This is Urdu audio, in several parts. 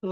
تو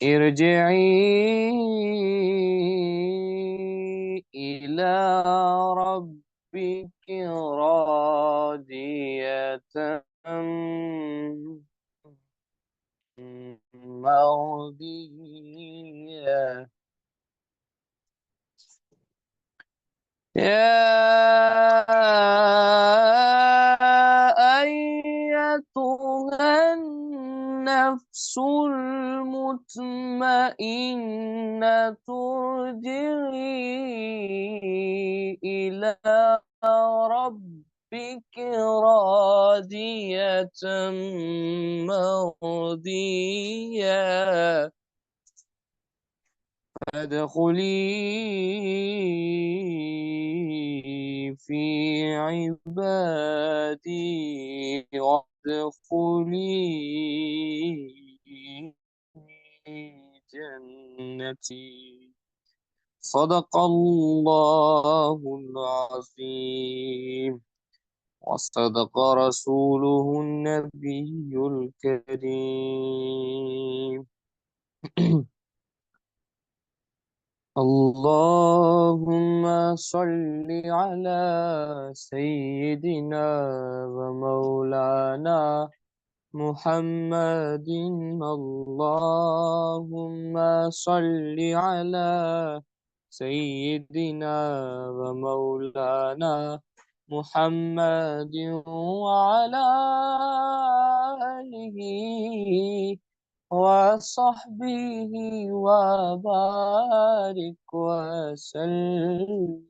ارجعي إلى ربك راضية مرضية. يا أيتها النفس المطمئنة ارجعي إلى ربك راضية مرضية فادخلي في عبادي وادخلي جنتي. صدق الله العظيم وصدق رسوله النبي الكريم. اللهم صل على سيدنا ومولانا محمد. اللهم صل على سيدنا ومولانا محمد وعلى آله وصحبه وبارك وسلم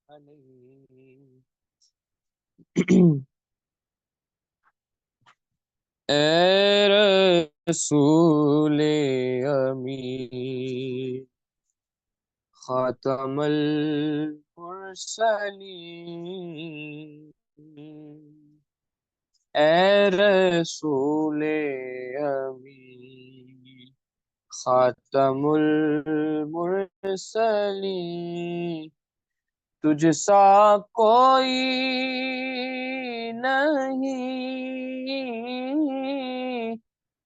عليه. اے رسول امین خاتم المرسلین. اے رسول امین خاتم المرسلین. تجھ سا کوئی نہیں،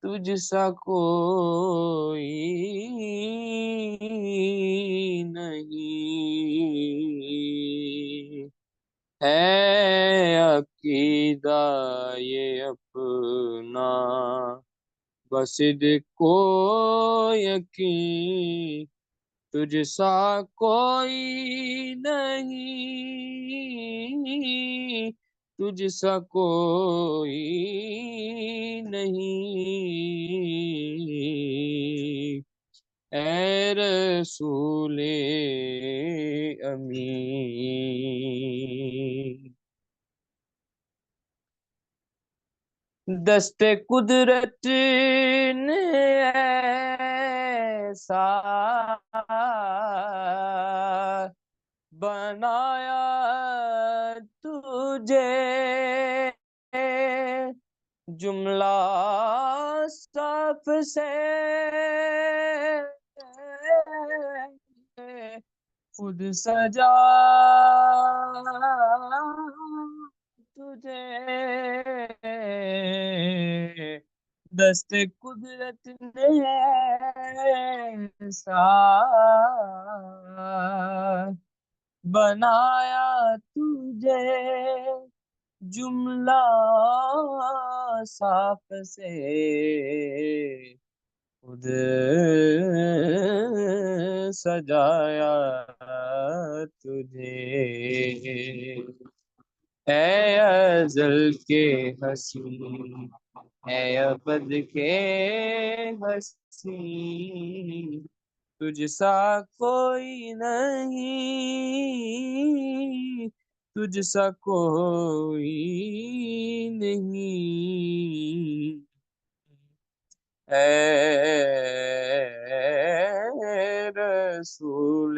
تجھ سا کوئی نہیں، ہے عقیدہ یہ اپنا بس کو یقین. تجھ سا کوئی نہیں، تجھ سا کوئی نہیں، اے رسول امین. دستے قدرت نے ایسا بنایا تجھے، جملہ صاف سے خود سجا تجھے، دست قدرت نے ایسا بنایا تجھے، جملہ صاف سے خود سجایا تجھے، اے ازل کے حسین، اے ابد کے حسین، تجھ سا کوئی نہیں، تجھ سا کوئی نہیں، اے رسول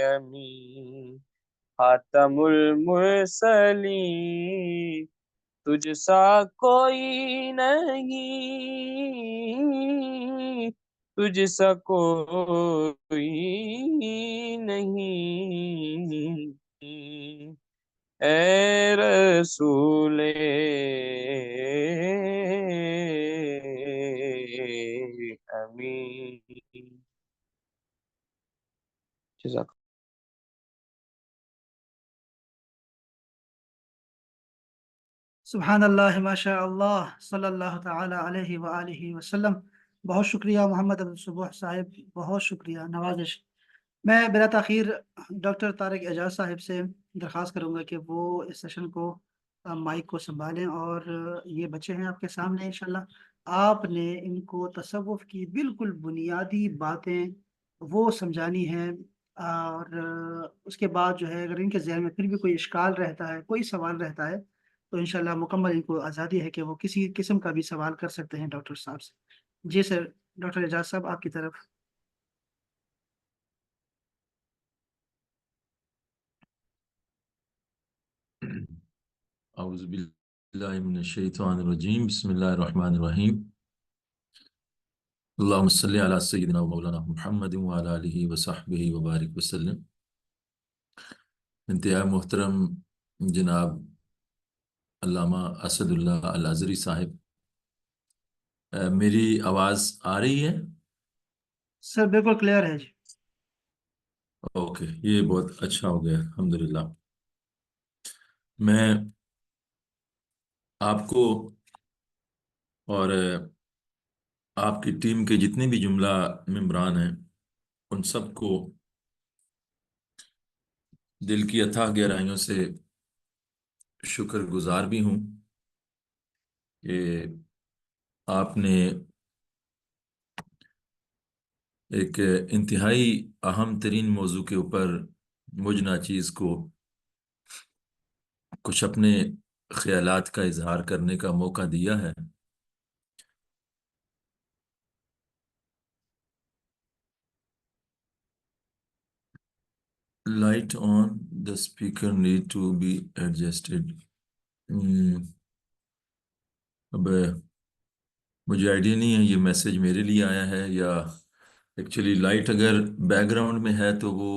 امین، خاتم المرسلین، تجھ سا کوئی نہیں، تجھ سا کوئی نہیں، اے رسول امین۔ جزاک سبحان اللہ ماشاء اللہ صلی اللہ تعالی علیہ وآلہ وسلم۔ بہت شکریہ محمد عبد الصبح صاحب، بہت شکریہ، نوازش۔ میں بلا تاخیر ڈاکٹر طارق اعجاز صاحب سے درخواست کروں گا کہ وہ اس سیشن کو مائک کو سنبھالیں، اور یہ بچے ہیں آپ کے سامنے انشاءاللہ۔ آپ نے ان کو تصوف کی بالکل بنیادی باتیں وہ سمجھانی ہیں، اور اس کے بعد جو ہے اگر ان کے ذہن میں پھر بھی کوئی اشکال رہتا ہے، کوئی سوال رہتا ہے، تو انشاءاللہ مکمل ان کو آزادی ہے کہ وہ کسی قسم کا بھی سوال کر سکتے ہیں ڈاکٹر صاحب سے۔ جی سر، ڈاکٹر اعجاز صاحب آپ کی طرف۔ اعوذ باللہ من الشیطان الرجیم، بسم اللہ الرحمن الرحیم، اللہم صلی علی سیدنا و مولانا محمد وعلی آلہ وصحبہ وبارک وسلم۔ انتہائی محترم جناب علامہ اسد اللہ الازہری صاحب، میری آواز آ رہی ہے؟ سر بالکل کلیئر ہے جی۔ اوکے، یہ بہت اچھا ہو گیا، الحمدللہ۔ میں آپ کو اور آپ کی ٹیم کے جتنے بھی جملہ ممبران ہیں ان سب کو دل کی اتھاہ گہرائیوں سے شکر گزار بھی ہوں کہ آپ نے ایک انتہائی اہم ترین موضوع کے اوپر مجھ ناچیز کو کچھ اپنے خیالات کا اظہار کرنے کا موقع دیا ہے۔ Light on the speaker need to be adjusted. اب مجھے آئیڈیا نہیں ہے یہ میسج میرے لیے آیا ہے یا ایکچولی لائٹ اگر بیک گراؤنڈ میں ہے تو وہ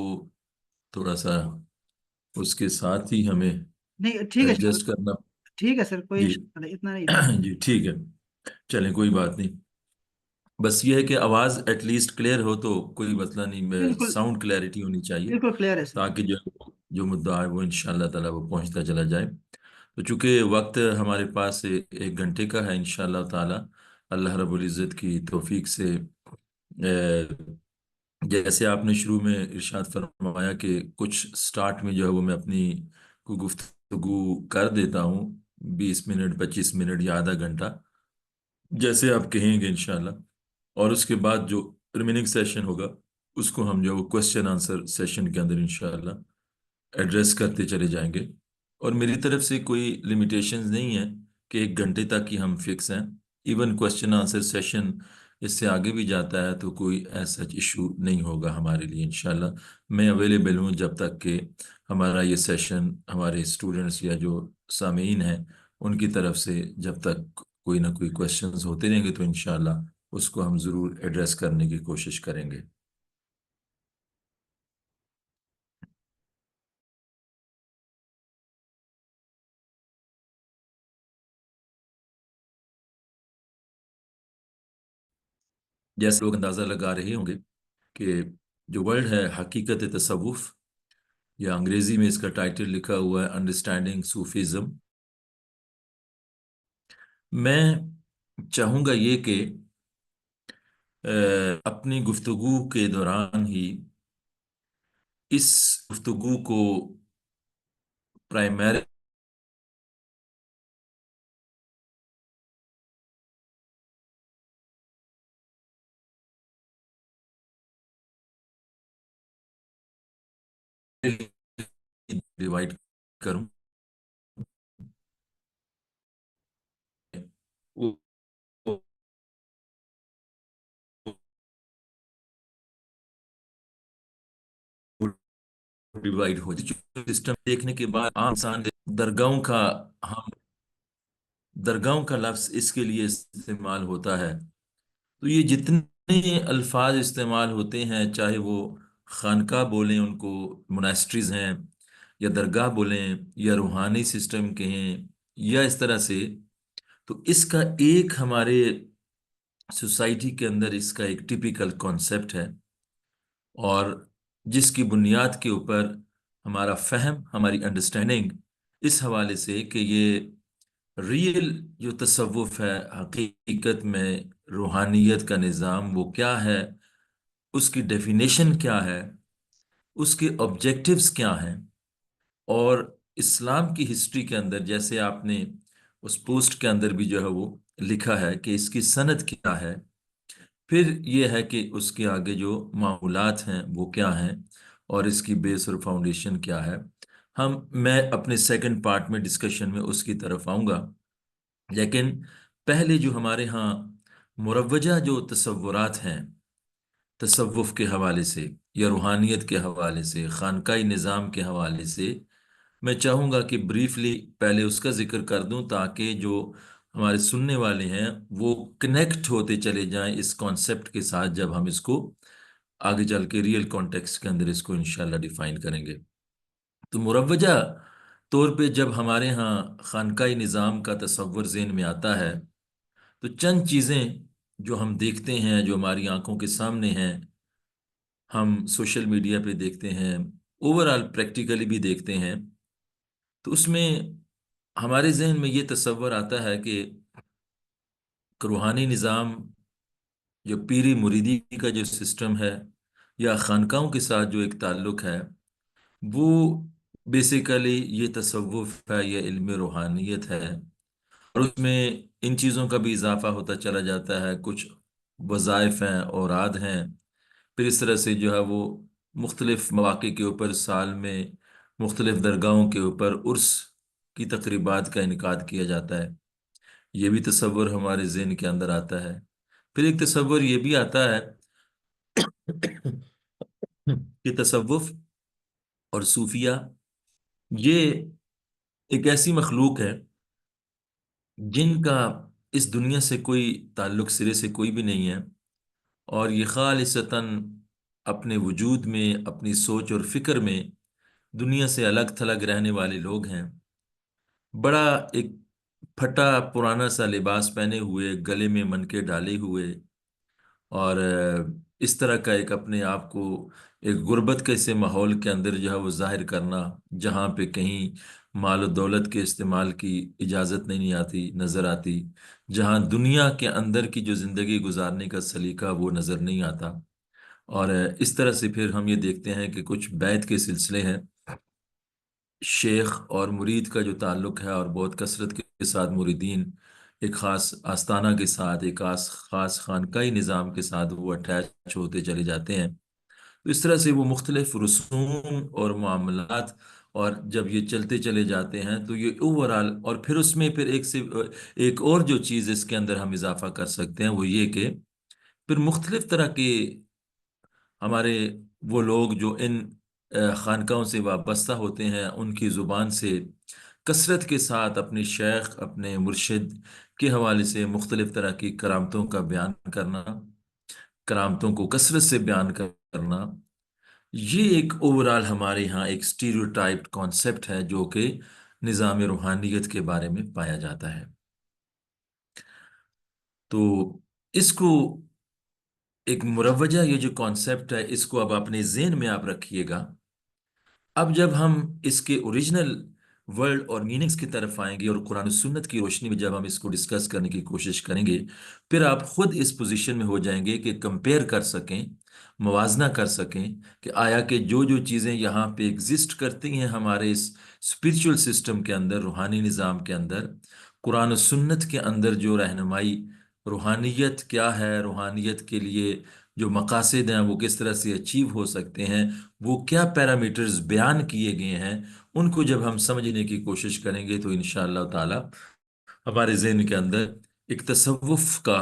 تھوڑا سا اس کے ساتھ ہی ہمیں نہیں ٹھیک ہے سر، ایڈجسٹ کرنا۔ ٹھیک ہے سر، کوئی جی اشکال نہیں، اتنا نہیں، اتنا نہیں۔ جی ٹھیک ہے، چلیں کوئی بات نہیں، بس یہ ہے کہ آواز ایٹ لیسٹ کلیئر ہو تو کوئی مسئلہ نہیں، بالکل ساؤنڈ کلیئرٹی ہونی چاہیے بالکل کلیئر ہے سر۔ تاکہ جو مدعا ہے وہ انشاءاللہ تعالیٰ وہ پہنچتا چلا جائے۔ تو چونکہ وقت ہمارے پاس 1 گھنٹے کا ہے انشاءاللہ تعالیٰ، اللہ رب العزت کی توفیق سے جیسے آپ نے شروع میں ارشاد فرمایا کہ کچھ سٹارٹ میں جو ہے وہ میں اپنی کوئی گفتگو کر دیتا ہوں، 20 منٹ 25 منٹ یا آدھا گھنٹہ، جیسے آپ کہیں گے انشاءاللہ، اور اس کے بعد جو ریمیننگ سیشن ہوگا اس کو ہم جو وہ کوشچن آنسر سیشن کے اندر انشاءاللہ ایڈریس کرتے چلے جائیں گے، اور میری طرف سے کوئی لیمیٹیشنز نہیں ہیں کہ 1 گھنٹے تک ہی ہم فکس ہیں. ایون کوشچن آنسر سیشن اس سے آگے بھی جاتا ہے تو کوئی ایسا ایشو نہیں ہوگا ہمارے لیے انشاءاللہ. میں اویلیبل ہوں جب تک کہ ہمارا یہ سیشن ہمارے اسٹوڈنٹس یا جو سامعین ہیں ان کی طرف سے جب تک کوئی نہ کوئی کوشچنز ہوتے رہیں گے تو انشاءاللہ اس کو ہم ضرور ایڈریس کرنے کی کوشش کریں گے. جیسے لوگ اندازہ لگا رہے ہوں گے کہ جو ورڈ ہے حقیقت تصوف، یا انگریزی میں اس کا ٹائٹل لکھا ہوا ہے انڈرسٹینڈنگ صوفیزم. میں چاہوں گا یہ کہ اپنی گفتگو کے دوران ہی اس گفتگو کو پرائمری ڈیوائڈ کروں. ڈیوائڈ ہو سسٹم دیکھنے کے بعد عام انسان درگاہوں کا ہم درگاہوں کا لفظ اس کے لیے استعمال ہوتا ہے. تو یہ جتنے الفاظ استعمال ہوتے ہیں، چاہے وہ خانقاہ بولیں، ان کو موناسٹریز ہیں، یا درگاہ بولیں، یا روحانی سسٹم کہیں، یا اس طرح سے، تو اس کا ایک ہمارے سوسائٹی کے اندر اس کا ایک ٹیپیکل کانسیپٹ ہے، اور جس کی بنیاد کے اوپر ہمارا فہم، ہماری انڈرسٹینڈنگ اس حوالے سے کہ یہ ریئل جو تصوف ہے، حقیقت میں روحانیت کا نظام وہ کیا ہے، اس کی ڈیفینیشن کیا ہے، اس کے آبجیکٹیوز کیا ہیں، اور اسلام کی ہسٹری کے اندر جیسے آپ نے اس پوسٹ کے اندر بھی جو ہے وہ لکھا ہے کہ اس کی سند کیا ہے، پھر یہ ہے کہ اس کے آگے جو معمولات ہیں وہ کیا ہیں، اور اس کی بیس اور فاؤنڈیشن کیا ہے. میں اپنے سیکنڈ پارٹ میں ڈسکشن میں اس کی طرف آؤں گا، لیکن پہلے جو ہمارے ہاں مروجہ جو تصورات ہیں تصوف کے حوالے سے، یا روحانیت کے حوالے سے، خانقاہی نظام کے حوالے سے، میں چاہوں گا کہ بریفلی پہلے اس کا ذکر کر دوں تاکہ جو ہمارے سننے والے ہیں وہ کنیکٹ ہوتے چلے جائیں اس کانسیپٹ کے ساتھ جب ہم اس کو آگے چل کے ریئل کانٹیکسٹ کے اندر اس کو انشاءاللہ ڈیفائن کریں گے. تو مروجہ طور پہ جب ہمارے ہاں خانقاہی نظام کا تصور ذہن میں آتا ہے تو چند چیزیں جو ہم دیکھتے ہیں، جو ہماری آنکھوں کے سامنے ہیں، ہم سوشل میڈیا پہ دیکھتے ہیں، اوورآل پریکٹیکلی بھی دیکھتے ہیں، تو اس میں ہمارے ذہن میں یہ تصور آتا ہے کہ روحانی نظام، جو پیری مریدی کا جو سسٹم ہے، یا خانقاہوں کے ساتھ جو ایک تعلق ہے، وہ بیسیکلی یہ تصوف ہے، یہ علم روحانیت ہے، اور اس میں ان چیزوں کا بھی اضافہ ہوتا چلا جاتا ہے. کچھ وظائف ہیں، اوراد ہیں، پھر اس طرح سے جو ہے وہ مختلف مواقع کے اوپر سال میں مختلف درگاہوں کے اوپر عرس کی تقریبات کا انعقاد کیا جاتا ہے. یہ بھی تصور ہمارے ذہن کے اندر آتا ہے. پھر ایک تصور یہ بھی آتا ہے کہ تصوف اور صوفیہ یہ ایک ایسی مخلوق ہے جن کا اس دنیا سے کوئی تعلق سرے سے کوئی بھی نہیں ہے، اور یہ خالصتاً اپنے وجود میں، اپنی سوچ اور فکر میں دنیا سے الگ تھلگ رہنے والے لوگ ہیں. بڑا ایک پھٹا پرانا سا لباس پہنے ہوئے، گلے میں منکے ڈالے ہوئے، اور اس طرح کا ایک اپنے آپ کو ایک غربت کے سے ماحول کے اندر جو ہے وہ ظاہر کرنا، جہاں پہ کہیں مال و دولت کے استعمال کی اجازت نہیں آتی نظر آتی، جہاں دنیا کے اندر کی جو زندگی گزارنے کا سلیقہ وہ نظر نہیں آتا. اور اس طرح سے پھر ہم یہ دیکھتے ہیں کہ کچھ بیعت کے سلسلے ہیں، شیخ اور مرید کا جو تعلق ہے، اور بہت کثرت کے ساتھ مریدین ایک خاص آستانہ کے ساتھ، ایک خاص خانقاہی نظام کے ساتھ وہ اٹیچ ہوتے چلے جاتے ہیں. تو اس طرح سے وہ مختلف رسوم اور معاملات اور جب یہ چلتے چلے جاتے ہیں تو یہ اوورال، اور پھر اس میں پھر ایک اور جو چیز اس کے اندر ہم اضافہ کر سکتے ہیں وہ یہ کہ پھر مختلف طرح کے ہمارے وہ لوگ جو ان خانقاہوں سے وابستہ ہوتے ہیں، ان کی زبان سے کثرت کے ساتھ اپنے شیخ، اپنے مرشد کے حوالے سے مختلف طرح کی کرامتوں کا بیان کرنا، کرامتوں کو کثرت سے بیان کرنا، یہ ایک اوورال ہمارے ہاں ایک سٹیریوٹائپڈ کانسیپٹ ہے جو کہ نظام روحانیت کے بارے میں پایا جاتا ہے۔ تو اس کو ایک مروجہ، یہ جو کانسیپٹ ہے اس کو اب اپنے ذہن میں آپ رکھیے گا۔ اب جب ہم اس کے اوریجنل ورڈ اور میننگز کی طرف آئیں گے اور قرآن و سنت کی روشنی میں جب ہم اس کو ڈسکس کرنے کی کوشش کریں گے، پھر آپ خود اس پوزیشن میں ہو جائیں گے کہ کمپیئر کر سکیں، موازنہ کر سکیں کہ آیا کہ جو جو چیزیں یہاں پہ ایگزسٹ کرتی ہیں ہمارے اس اسپرچول سسٹم کے اندر، روحانی نظام کے اندر، قرآن و سنت کے اندر جو رہنمائی، روحانیت کیا ہے، روحانیت کے لیے جو مقاصد ہیں وہ کس طرح سے اچیو ہو سکتے ہیں، وہ کیا پیرامیٹرز بیان کیے گئے ہیں، ان کو جب ہم سمجھنے کی کوشش کریں گے تو انشاءاللہ تعالی ہمارے ذہن کے اندر ایک تصوف کا،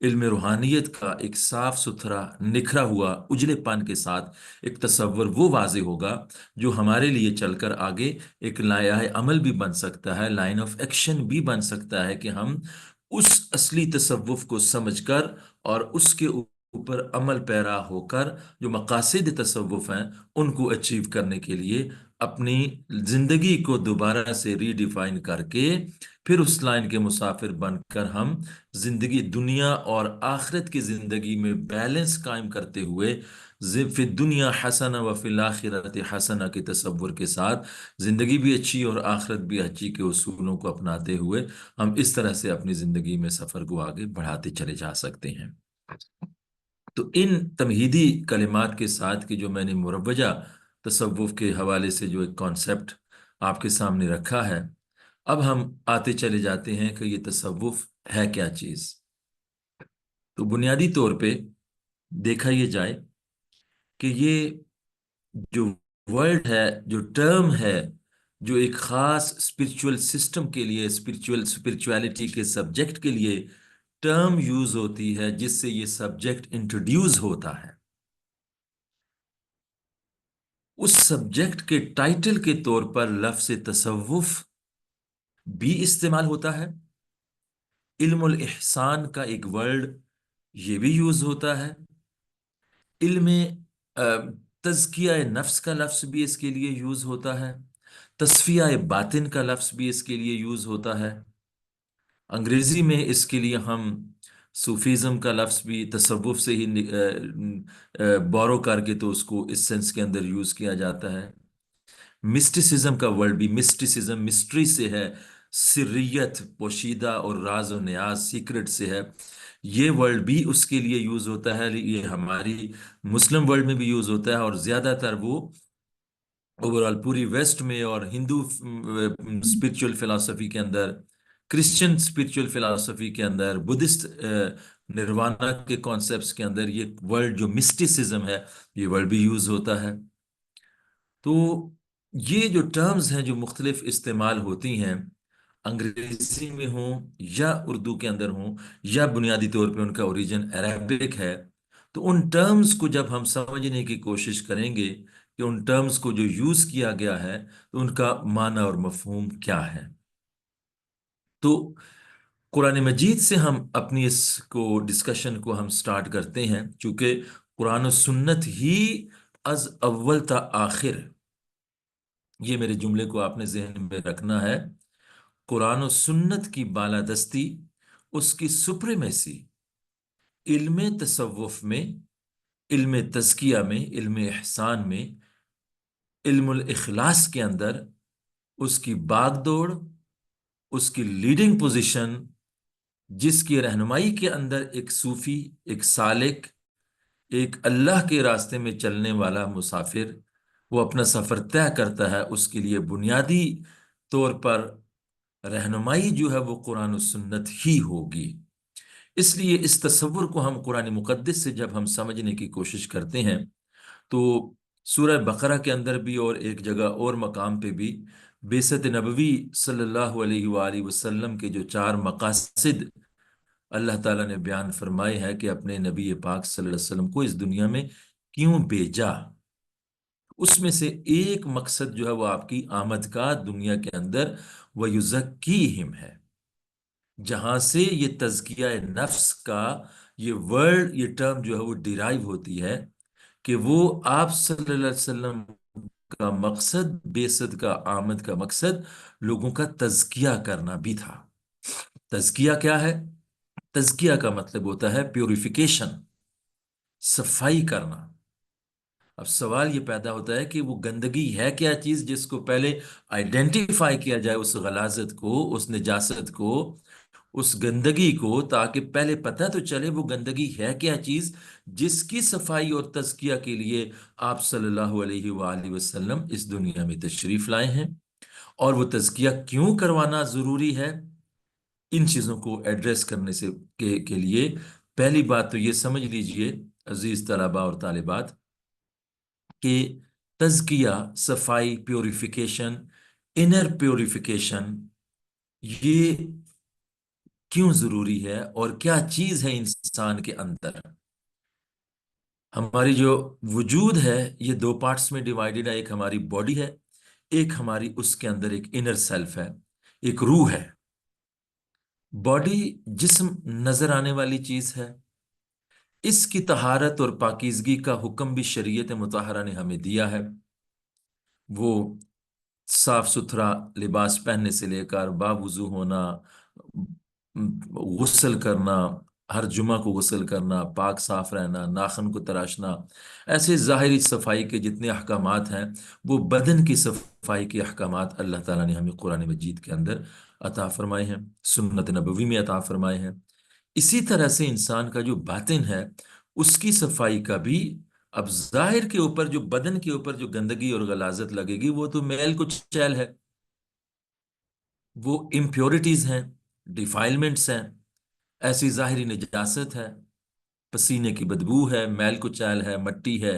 علم روحانیت کا ایک صاف ستھرا، نکھرا ہوا، اجلے پن کے ساتھ ایک تصور وہ واضح ہوگا جو ہمارے لیے چل کر آگے ایک لائحہ عمل بھی بن سکتا ہے، لائن آف ایکشن بھی بن سکتا ہے کہ ہم اس اصلی تصوف کو سمجھ کر اور اس کے اوپر عمل پیرا ہو کر جو مقاصد تصوف ہیں ان کو اچیو کرنے کے لیے اپنی زندگی کو دوبارہ سے ری ڈیفائن کر کے پھر اس لائن کے مسافر بن کر ہم زندگی، دنیا اور آخرت کی زندگی میں بیلنس قائم کرتے ہوئے فی الدنیا حسنہ و فی الاخرۃ حسنہ کے تصور کے ساتھ زندگی بھی اچھی اور آخرت بھی اچھی کے اصولوں کو اپناتے ہوئے ہم اس طرح سے اپنی زندگی میں سفر کو آگے بڑھاتے چلے جا سکتے ہیں۔ تو ان تمہیدی کلمات کے ساتھ کہ جو میں نے مروجہ تصوف کے حوالے سے جو ایک کانسیپٹ آپ کے سامنے رکھا ہے، اب ہم آتے چلے جاتے ہیں کہ یہ تصوف ہے کیا چیز۔ تو بنیادی طور پہ دیکھا یہ جائے کہ یہ جو ورڈ ہے، جو ٹرم ہے، جو ایک خاص اسپرچول سسٹم کے لیے، اسپرچویلٹی کے سبجیکٹ کے لیے ٹرم یوز ہوتی ہے، جس سے یہ سبجیکٹ انٹروڈیوس ہوتا ہے، اس سبجیکٹ کے ٹائٹل کے طور پر لفظ تصوف بھی استعمال ہوتا ہے۔ علم الاحسان کا ایک ورڈ یہ بھی یوز ہوتا ہے۔ علم تزکیہ نفس کا لفظ بھی اس کے لیے یوز ہوتا ہے۔ تصفیہ باطن کا لفظ بھی اس کے لیے یوز ہوتا ہے۔ انگریزی میں اس کے لیے ہم صوفیزم کا لفظ بھی تصوف سے ہی بورو کر کے تو اس کو اس سینس کے اندر یوز کیا جاتا ہے۔ مسٹیسزم کا ورڈ بھی، مسٹیسزم مسٹری سے ہے، سریت، پوشیدہ اور راز و نیاز، سیکرٹ سے ہے، یہ ورڈ بھی اس کے لیے یوز ہوتا ہے۔ یہ ہماری مسلم ورلڈ میں بھی یوز ہوتا ہے، اور زیادہ تر وہ اوورال پوری ویسٹ میں اور ہندو اسپرچول فلاسفی کے اندر، کرسچن اسپرچول فلاسفی کے اندر، بدھسٹ نروانا کے کانسیپٹس کے اندر یہ ورڈ جو مسٹیسزم ہے یہ ورڈ بھی یوز ہوتا ہے۔ تو یہ جو ٹرمز ہیں جو مختلف استعمال ہوتی ہیں، انگریزی میں ہوں یا اردو کے اندر ہوں یا بنیادی طور پہ ان کا اوریجن عربک ہے، تو ان ٹرمز کو جب ہم سمجھنے کی کوشش کریں گے کہ ان ٹرمز کو جو یوز کیا گیا ہے تو ان کا معنی اور مفہوم کیا ہے، تو قرآن مجید سے ہم اپنی اس کو ڈسکشن کو ہم سٹارٹ کرتے ہیں، چونکہ قرآن و سنت ہی از اول تا آخر، یہ میرے جملے کو آپ نے ذہن میں رکھنا ہے، قرآن و سنت کی بالادستی، اس کی سپریمیسی علم تصوف میں، علم تزکیہ میں، علم احسان میں، علم الاخلاص کے اندر اس کی باغ دوڑ، اس کی لیڈنگ پوزیشن، جس کی رہنمائی کے اندر ایک صوفی، ایک سالک، ایک اللہ کے راستے میں چلنے والا مسافر وہ اپنا سفر طے کرتا ہے، اس کے لیے بنیادی طور پر رہنمائی جو ہے وہ قرآن و سنت ہی ہوگی۔ اس لیے اس تصور کو ہم قرآن مقدس سے جب ہم سمجھنے کی کوشش کرتے ہیں تو سورہ بقرہ کے اندر بھی اور ایک جگہ اور مقام پہ بھی بعثت نبوی صلی اللہ علیہ وآلہ وسلم کے جو 4 مقاصد اللہ تعالیٰ نے بیان فرمائے ہے کہ اپنے نبی پاک صلی اللہ علیہ وسلم کو اس دنیا میں کیوں بھیجا، اس میں سے ایک مقصد جو ہے وہ آپ کی آمد کا دنیا کے اندر وَيُزَكِّيهِمْ ہے، جہاں سے یہ تزکیہ نفس کا یہ ورڈ، یہ ٹرم جو ہے وہ ڈیرائیو ہوتی ہے کہ وہ آپ صلی اللہ علیہ وسلم کا مقصد، بعثت کا، آمد کا مقصد لوگوں کا تزکیہ کرنا بھی تھا۔ تزکیہ کیا ہے؟ تزکیہ کا مطلب ہوتا ہے پیوریفیکیشن، صفائی کرنا۔ اب سوال یہ پیدا ہوتا ہے کہ وہ گندگی ہے کیا چیز، جس کو پہلے آئیڈینٹیفائی کیا جائے، اس غلاظت کو، اس نجاست کو، اس گندگی کو، تاکہ پہلے پتہ تو چلے وہ گندگی ہے کیا چیز جس کی صفائی اور تزکیہ کے لیے آپ صلی اللہ علیہ وآلہ وسلم اس دنیا میں تشریف لائے ہیں، اور وہ تزکیہ کیوں کروانا ضروری ہے۔ ان چیزوں کو ایڈریس کرنے سے کے لیے پہلی بات تو یہ سمجھ لیجئے عزیز طلباء اور طالبات کہ تزکیہ، صفائی، پیوریفیکیشن، انر پیوریفیکیشن، یہ کیوں ضروری ہے اور کیا چیز ہے انسان کے اندر۔ ہماری جو وجود ہے یہ 2 پارٹس میں ڈیوائیڈڈ ہے، ایک ہماری باڈی ہے، ایک ہماری اس کے اندر ایک انر سیلف ہے، ایک روح ہے۔ باڈی جسم نظر آنے والی چیز ہے، اس کی طہارت اور پاکیزگی کا حکم بھی شریعت مطہرہ نے ہمیں دیا ہے۔ وہ صاف ستھرا لباس پہننے سے لے کر باوضو ہونا، غسل کرنا، ہر جمعہ کو غسل کرنا، پاک صاف رہنا، ناخن کو تراشنا، ایسے ظاہری صفائی کے جتنے احکامات ہیں وہ بدن کی صفائی کے احکامات اللہ تعالیٰ نے ہمیں قرآن مجید کے اندر عطا فرمائے ہیں، سنت نبوی میں عطا فرمائے ہیں۔ اسی طرح سے انسان کا جو باطن ہے اس کی صفائی کا بھی، اب ظاہر کے اوپر جو بدن کے اوپر جو گندگی اور غلاظت لگے گی وہ تو میل کچھ چیل ہے، وہ امپیورٹیز ہیں، ڈیفائلمنٹس ہیں، ایسی ظاہری نجاست ہے، پسینے کی بدبو ہے، میل کچیل ہے، مٹی ہے،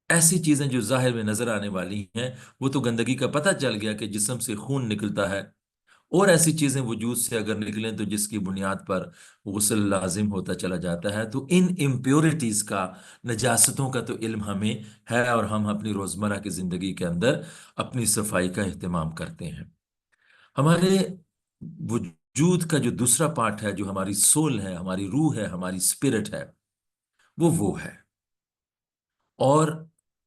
ایسی چیزیں جو ظاہر میں نظر آنے والی ہیں وہ تو گندگی کا پتہ چل گیا کہ جسم سے خون نکلتا ہے، اور ایسی چیزیں وجود سے اگر نکلیں تو جس کی بنیاد پر غسل لازم ہوتا چلا جاتا ہے۔ تو ان امپیورٹیز کا، نجاستوں کا تو علم ہمیں ہے، اور ہم اپنی روزمرہ کی زندگی کے اندر اپنی صفائی کا اہتمام کرتے ہیں۔ ہمارے وجود کا جو دوسرا پارٹ ہے، جو ہماری سول ہے، ہماری روح ہے، ہماری اسپرٹ ہے، وہ ہے، اور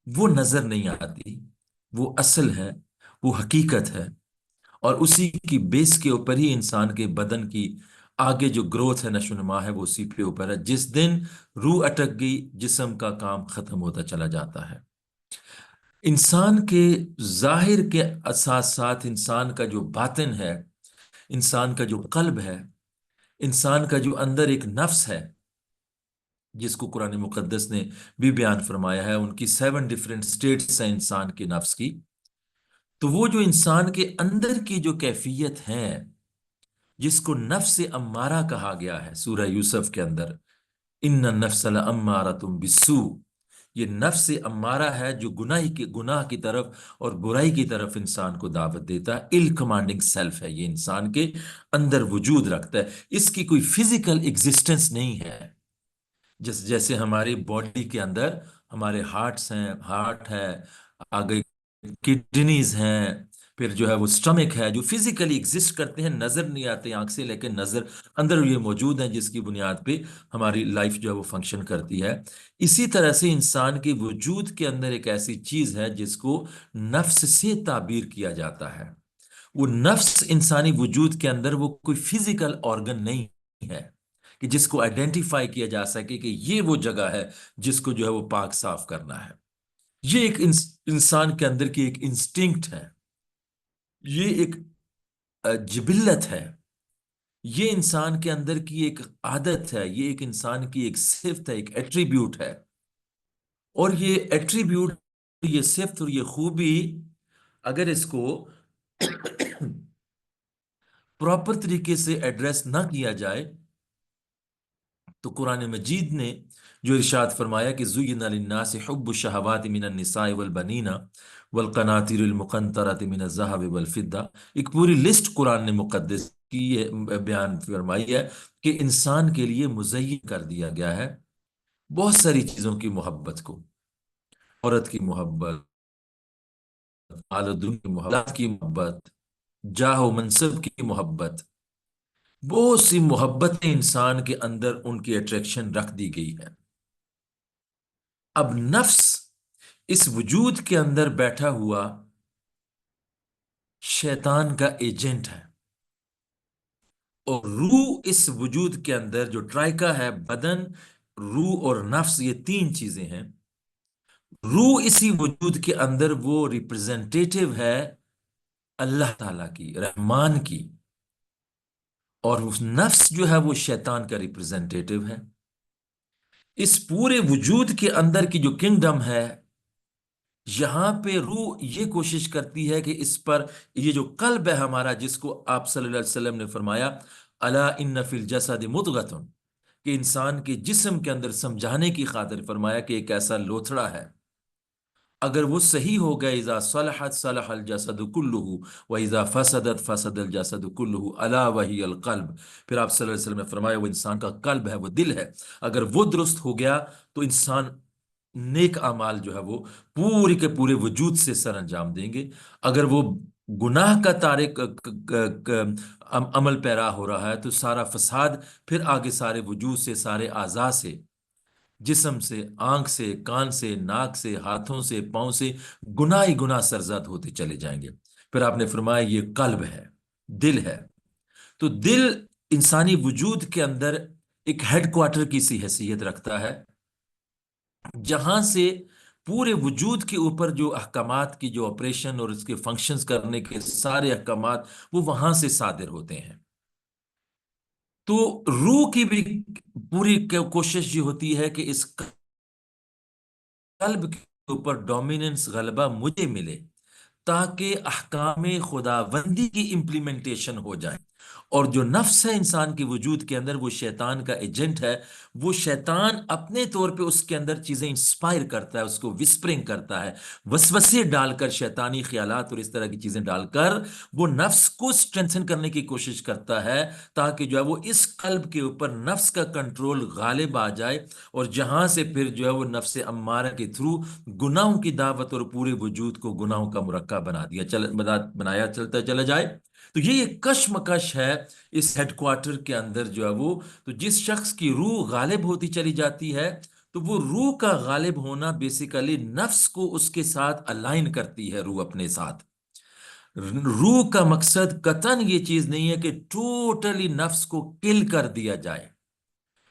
وہ نظر نہیں آتی، وہ اصل ہے، وہ حقیقت ہے، اور اسی کی بیس کے اوپر ہی انسان کے بدن کی آگے جو گروتھ ہے، نشو و نما ہے، وہ اسی پہ اوپر ہے۔ جس دن روح اٹک گئی جسم کا کام ختم ہوتا چلا جاتا ہے۔ انسان کے ظاہر کے ساتھ ساتھ انسان کا جو باطن ہے، انسان کا جو قلب ہے، انسان کا جو اندر ایک نفس ہے، جس کو قرآن مقدس نے بھی بیان فرمایا ہے، ان کی 7 ڈیفرنٹ سٹیٹس ہیں انسان کے نفس کی۔ تو وہ جو انسان کے اندر کی جو کیفیت ہے، جس کو نفس امارہ کہا گیا ہے سورہ یوسف کے اندر، ان النفس لامارۃ بالسوء، یہ نفس امارہ ہے جو گناہ کی طرف اور برائی کی طرف انسان کو دعوت دیتا ہے۔ ال کمانڈنگ سیلف ہے، یہ انسان کے اندر وجود رکھتا ہے، اس کی کوئی فزیکل ایگزسٹنس نہیں ہے۔ جیسے ہماری باڈی کے اندر ہمارے ہارٹس ہیں، ہارٹ ہے، آگے کڈنیز ہیں، پھر جو ہے وہ سٹمک ہے، جو فزیکلی ایگزسٹ کرتے ہیں، نظر نہیں آتے آنکھ سے، لیکن نظر اندر یہ موجود ہیں، جس کی بنیاد پہ ہماری لائف جو ہے وہ فنکشن کرتی ہے۔ اسی طرح سے انسان کے وجود کے اندر ایک ایسی چیز ہے جس کو نفس سے تعبیر کیا جاتا ہے۔ وہ نفس انسانی وجود کے اندر وہ کوئی فزیکل آرگن نہیں ہے کہ جس کو آئیڈینٹیفائی کیا جا سکے کہ یہ وہ جگہ ہے جس کو جو ہے وہ پاک صاف کرنا ہے۔ یہ ایک انسان کے اندر کی ایک انسٹنکٹ ہے، یہ ایک جبلت ہے، یہ انسان کے اندر کی ایک عادت ہے، یہ ایک انسان کی ایک صفت ہے، ایک ایٹریبیوٹ ہے، اور یہ ایٹریبیوٹ، یہ صفت اور یہ خوبی اگر اس کو پراپر طریقے سے ایڈریس نہ کیا جائے تو قرآن مجید نے جو ارشاد فرمایا کہ زُيِّنَ لِلنَّاسِ حُبُّ الشَّهَوَاتِ مِنَ النِّسَاءِ وَالْبَنِينَ وَالْقَنَاطِيرِ الْمُقَنطَرَةِ مِنَ الذَّهَبِ وَالْفِضَّةِ، ایک پوری لسٹ قرآن نے مقدس کی یہ بیان فرمائی ہے کہ انسان کے لیے مزین کر دیا گیا ہے بہت ساری چیزوں کی محبت کو، عورت کی محبت، مال و دنیا کی محبت، کی محبت، جاہ و منصب کی محبت، بہت سی محبتیں انسان کے اندر ان کی اٹریکشن رکھ دی گئی ہے۔ اب نفس اس وجود کے اندر بیٹھا ہوا شیطان کا ایجنٹ ہے، اور روح اس وجود کے اندر جو ٹرائکا ہے، بدن، روح اور نفس، یہ تین چیزیں ہیں۔ روح اسی وجود کے اندر وہ ریپرزینٹیٹیو ہے اللہ تعالیٰ کی، رحمان کی، اور اس نفس جو ہے وہ شیطان کا ریپرزینٹیٹیو ہے۔ اس پورے وجود کے اندر کی جو کنگڈم ہے، یہاں پہ روح یہ کوشش کرتی ہے کہ اس پر یہ جو قلب ہے ہمارا، جس کو آپ صلی اللہ علیہ وسلم نے فرمایا الا ان فی الجسد مضغۃ، کہ انسان کے جسم کے اندر سمجھانے کی خاطر فرمایا کہ ایک ایسا لوتھڑا ہے، اگر وہ صحیح ہو گیا اذا صلحت صلح الجسد کلہ واذا فسدت فسد الجسد کلہ الا وہی القلب۔ پھر آپ صلی اللہ علیہ وسلم نے فرمایا وہ انسان کا قلب ہے، وہ دل ہے، اگر وہ درست ہو گیا تو انسان نیک اعمال جو ہے وہ پورے کے پورے وجود سے سر انجام دیں گے۔ اگر وہ گناہ کا تارک عمل پیرا ہو رہا ہے تو سارا فساد پھر آگے سارے وجود سے، سارے اعضاء سے، جسم سے، آنکھ سے، کان سے، ناک سے، ہاتھوں سے، پاؤں سے گناہ ہی گناہ سرزد ہوتے چلے جائیں گے۔ پھر آپ نے فرمایا یہ قلب ہے، دل ہے۔ تو دل انسانی وجود کے اندر ایک ہیڈ کوارٹر کی سی حیثیت رکھتا ہے، جہاں سے پورے وجود کے اوپر جو احکامات کی جو آپریشن اور اس کے فنکشنز کرنے کے سارے احکامات وہ وہاں سے صادر ہوتے ہیں۔ تو روح کی بھی پوری کوشش یہ ہوتی ہے کہ اس قلب کے اوپر ڈومیننس، غلبہ مجھے ملے، تاکہ احکام خداوندی کی امپلیمنٹیشن ہو جائے۔ اور جو نفس ہے انسان کے وجود کے اندر، وہ شیطان کا ایجنٹ ہے، وہ شیطان اپنے طور پہ اس کے اندر چیزیں انسپائر کرتا ہے، اس کو وسپرنگ کرتا ہے، وسوسے ڈال کر، شیطانی خیالات اور اس طرح کی چیزیں ڈال کر وہ نفس کو سٹرینتھن کرنے کی کوشش کرتا ہے، تاکہ جو ہے وہ اس قلب کے اوپر نفس کا کنٹرول غالب آ جائے، اور جہاں سے پھر جو ہے وہ نفس امارہ کے تھرو گناہوں کی دعوت اور پورے وجود کو گناہوں کا مرکب بنایا چلتا چلا جائے۔ تو یہ ایک کشمکش ہے اس ہیڈ کوارٹر کے اندر جو ہے وہ، تو جس شخص کی روح غالب ہوتی چلی جاتی ہے، تو وہ روح کا غالب ہونا بیسیکلی نفس کو اس کے ساتھ الائن کرتی ہے، روح اپنے ساتھ۔ روح کا مقصد قطعاً یہ چیز نہیں ہے کہ ٹوٹلی نفس کو کل کر دیا جائے۔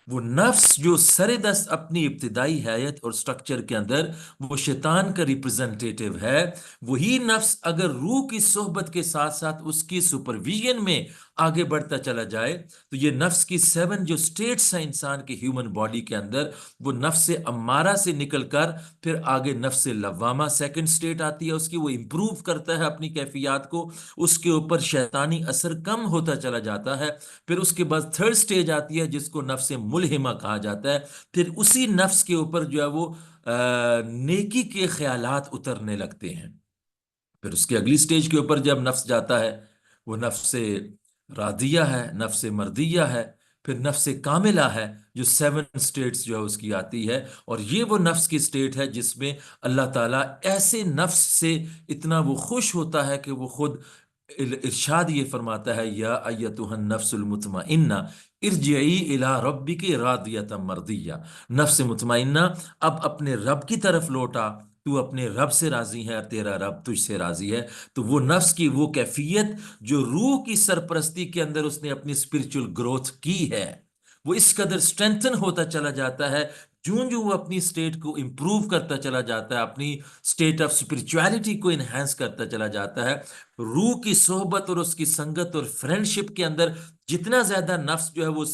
وہ نفس جو سر دست اپنی ابتدائی حیت اور سٹرکچر کے اندر وہ شیطان کا ریپرزنٹیٹیو ہے، وہی نفس اگر روح کی صحبت کے ساتھ ساتھ اس کی سپرویژن میں آگے بڑھتا چلا جائے، تو یہ نفس کی 7 جو سٹیٹس ہیں انسان کی ہیومن باڈی کے اندر، وہ نفس امارہ سے نکل کر پھر آگے نفس لوامہ سیکنڈ سٹیٹ آتی ہے اس کی، وہ امپروو کرتا ہے اپنی کیفیات کو، اس کے اوپر شیطانی اثر کم ہوتا چلا جاتا ہے۔ پھر اس کے بعد تھرڈ سٹیج آتی ہے جس کو نفس ملہمہ کہا جاتا ہے، پھر اسی نفس کے اوپر جو ہے وہ نیکی کے خیالات اترنے لگتے ہیں۔ پھر اس کے اگلی سٹیج کے اوپر جب نفس جاتا ہے، وہ نفس راضیہ ہے، نفس مردیہ ہے، پھر نفس کاملہ ہے، جو 7 سٹیٹس جو ہے اس کی آتی ہے، اور یہ وہ نفس کی سٹیٹ ہے جس میں اللہ تعالیٰ ایسے نفس سے اتنا وہ خوش ہوتا ہے کہ وہ خود ارشاد یہ فرماتا ہے یا ایتھا النفس المطمئنہ ارجعی الی ربک راضیۃ مرضیہ، نفس مطمئنہ اب اپنے رب کی طرف لوٹا، تو اپنے رب سے راضی ہے اور تیرا رب تجھ سے راضی ہے۔ تو وہ نفس کی وہ کیفیت جو روح کی سرپرستی کے اندر اس نے اپنی اسپرچل گروتھ کی ہے، وہ اس قدر سٹرینتھن ہوتا چلا جاتا ہے جوں جو وہ اپنی سٹیٹ کو امپروو کرتا چلا جاتا ہے، اپنی سٹیٹ آف اسپرچویلٹی کو انہینس کرتا چلا جاتا ہے۔ روح کی صحبت اور اس کی سنگت اور فرینڈشپ کے اندر جتنا زیادہ نفس جو ہے وہ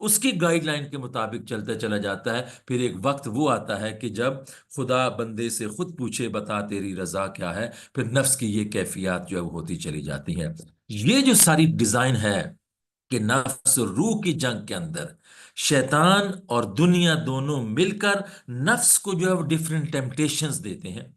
اس کی گائیڈ لائن کے مطابق چلتا چلا جاتا ہے، پھر ایک وقت وہ آتا ہے کہ جب خدا بندے سے خود پوچھے بتا تیری رضا کیا ہے، پھر نفس کی یہ کیفیات جو ہے وہ ہوتی چلی جاتی ہیں۔ یہ جو ساری ڈیزائن ہے کہ نفس اور روح کی جنگ کے اندر شیطان اور دنیا دونوں مل کر نفس کو جو ہے وہ ڈیفرنٹ ٹیمپٹیشنز دیتے ہیں.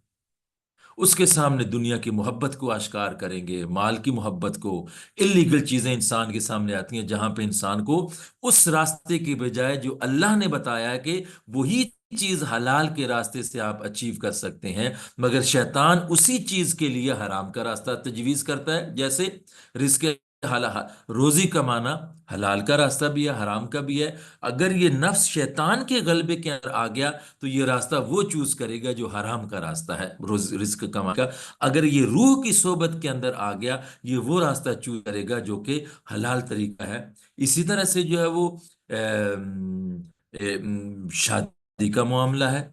اس کے سامنے دنیا کی محبت کو آشکار کریں گے، مال کی محبت کو، اللیگل چیزیں انسان کے سامنے آتی ہیں جہاں پہ انسان کو اس راستے کی بجائے جو اللہ نے بتایا ہے کہ وہی چیز حلال کے راستے سے آپ اچیو کر سکتے ہیں، مگر شیطان اسی چیز کے لیے حرام کا راستہ تجویز کرتا ہے. جیسے رزق روزی کمانا حلال کا راستہ بھی ہے، حرام کا بھی ہے. اگر یہ نفس شیطان کے غلبے کے اندر آ گیا تو یہ راستہ وہ چوز کرے گا جو حرام کا راستہ ہے رزق کمانے کا. اگر یہ روح کی صحبت کے اندر آ گیا یہ وہ راستہ چوز کرے گا جو کہ حلال طریقہ ہے. اسی طرح سے جو ہے وہ شادی کا معاملہ ہے.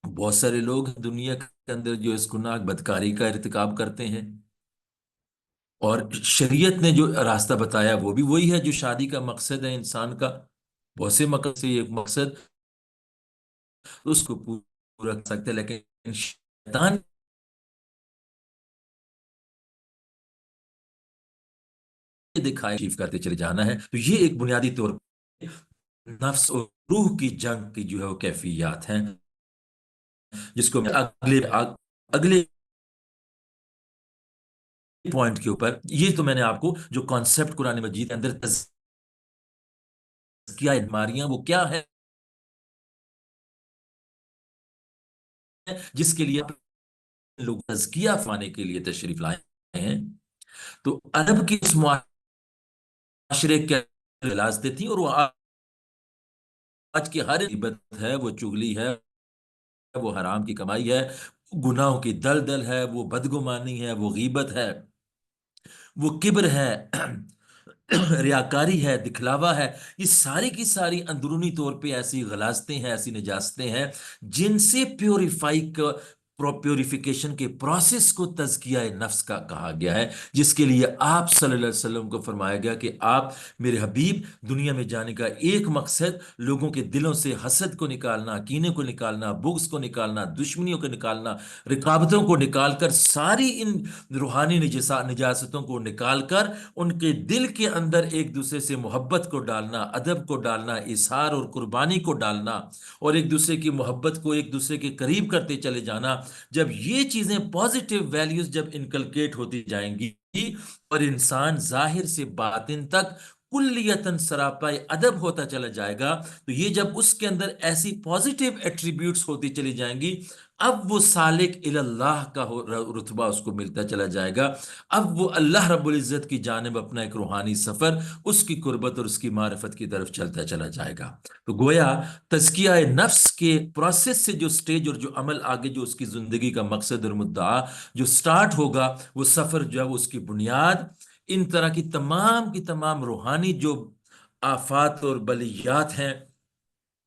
بہت سارے لوگ دنیا کے اندر جو اس گناہ بدکاری کا ارتکاب کرتے ہیں، اور شریعت نے جو راستہ بتایا وہ بھی وہی ہے جو شادی کا مقصد ہے انسان کا. بہت سے مقصد سے ایک مقصد اس کو پورا کر سکتے، لیکن شیطان دکھائے اچیو کرتے چلے جانا ہے. تو یہ ایک بنیادی طور پر نفس اور روح کی جنگ کی جو ہے وہ کیفیات ہیں، جس کو میں اگلے پوائنٹ کے اوپر، یہ تو میں نے آپ کو جو کانسیپٹ قرآن مجید کے اندر تزکیہ بیماریاں وہ کیا ہے جس کے لیے لوگ تزکیہ فرمانے کے لیے تشریف لائے ہیں. تو ادب کی اس معاشرے کے علاج تھی، اور وہ آج کی ہر غیبت ہے، وہ چغلی ہے، وہ حرام کی کمائی ہے، گناہوں کی دلدل ہے، وہ بدگمانی ہے، وہ غیبت ہے، وہ کبر ہے، ریاکاری ہے، دکھلاوا ہے. یہ ساری کی ساری اندرونی طور پہ ایسی غلاظتیں ہیں، ایسی نجاستیں ہیں جن سے پیوریفیکیشن کے پروسیس کو تزکیہ نفس کا کہا گیا ہے، جس کے لیے آپ صلی اللہ علیہ وسلم کو فرمایا گیا کہ آپ میرے حبیب دنیا میں جانے کا ایک مقصد لوگوں کے دلوں سے حسد کو نکالنا، کینے کو نکالنا، بغض کو نکالنا، دشمنیوں کو نکالنا، رقابتوں کو نکال کر، ساری ان روحانی نجاستوں کو نکال کر ان کے دل کے اندر ایک دوسرے سے محبت کو ڈالنا، ادب کو ڈالنا، اظہار اور قربانی کو ڈالنا، اور ایک دوسرے کی محبت کو ایک دوسرے کے قریب کرتے چلے جانا. جب یہ چیزیں پازیٹیو ویلیوز جب انکلکیٹ ہوتی جائیں گی اور انسان ظاہر سے باطن تک کلیتاً سراپا ادب ہوتا چلا جائے گا، تو یہ جب اس کے اندر ایسی پازیٹیو ایٹریبیوٹس ہوتی چلی جائیں گی، اب وہ سالک اللہ کا رتبہ اس کو ملتا چلا جائے گا. اب وہ اللہ رب العزت کی جانب اپنا ایک روحانی سفر اس کی قربت اور اس کی معرفت کی طرف چلتا چلا جائے گا. تو گویا تزکیہ نفس کے پروسیس سے جو سٹیج اور جو عمل آگے جو اس کی زندگی کا مقصد اور مدعا جو سٹارٹ ہوگا، وہ سفر جو ہے وہ اس کی بنیاد ان طرح کی تمام روحانی جو آفات اور بلیات ہیں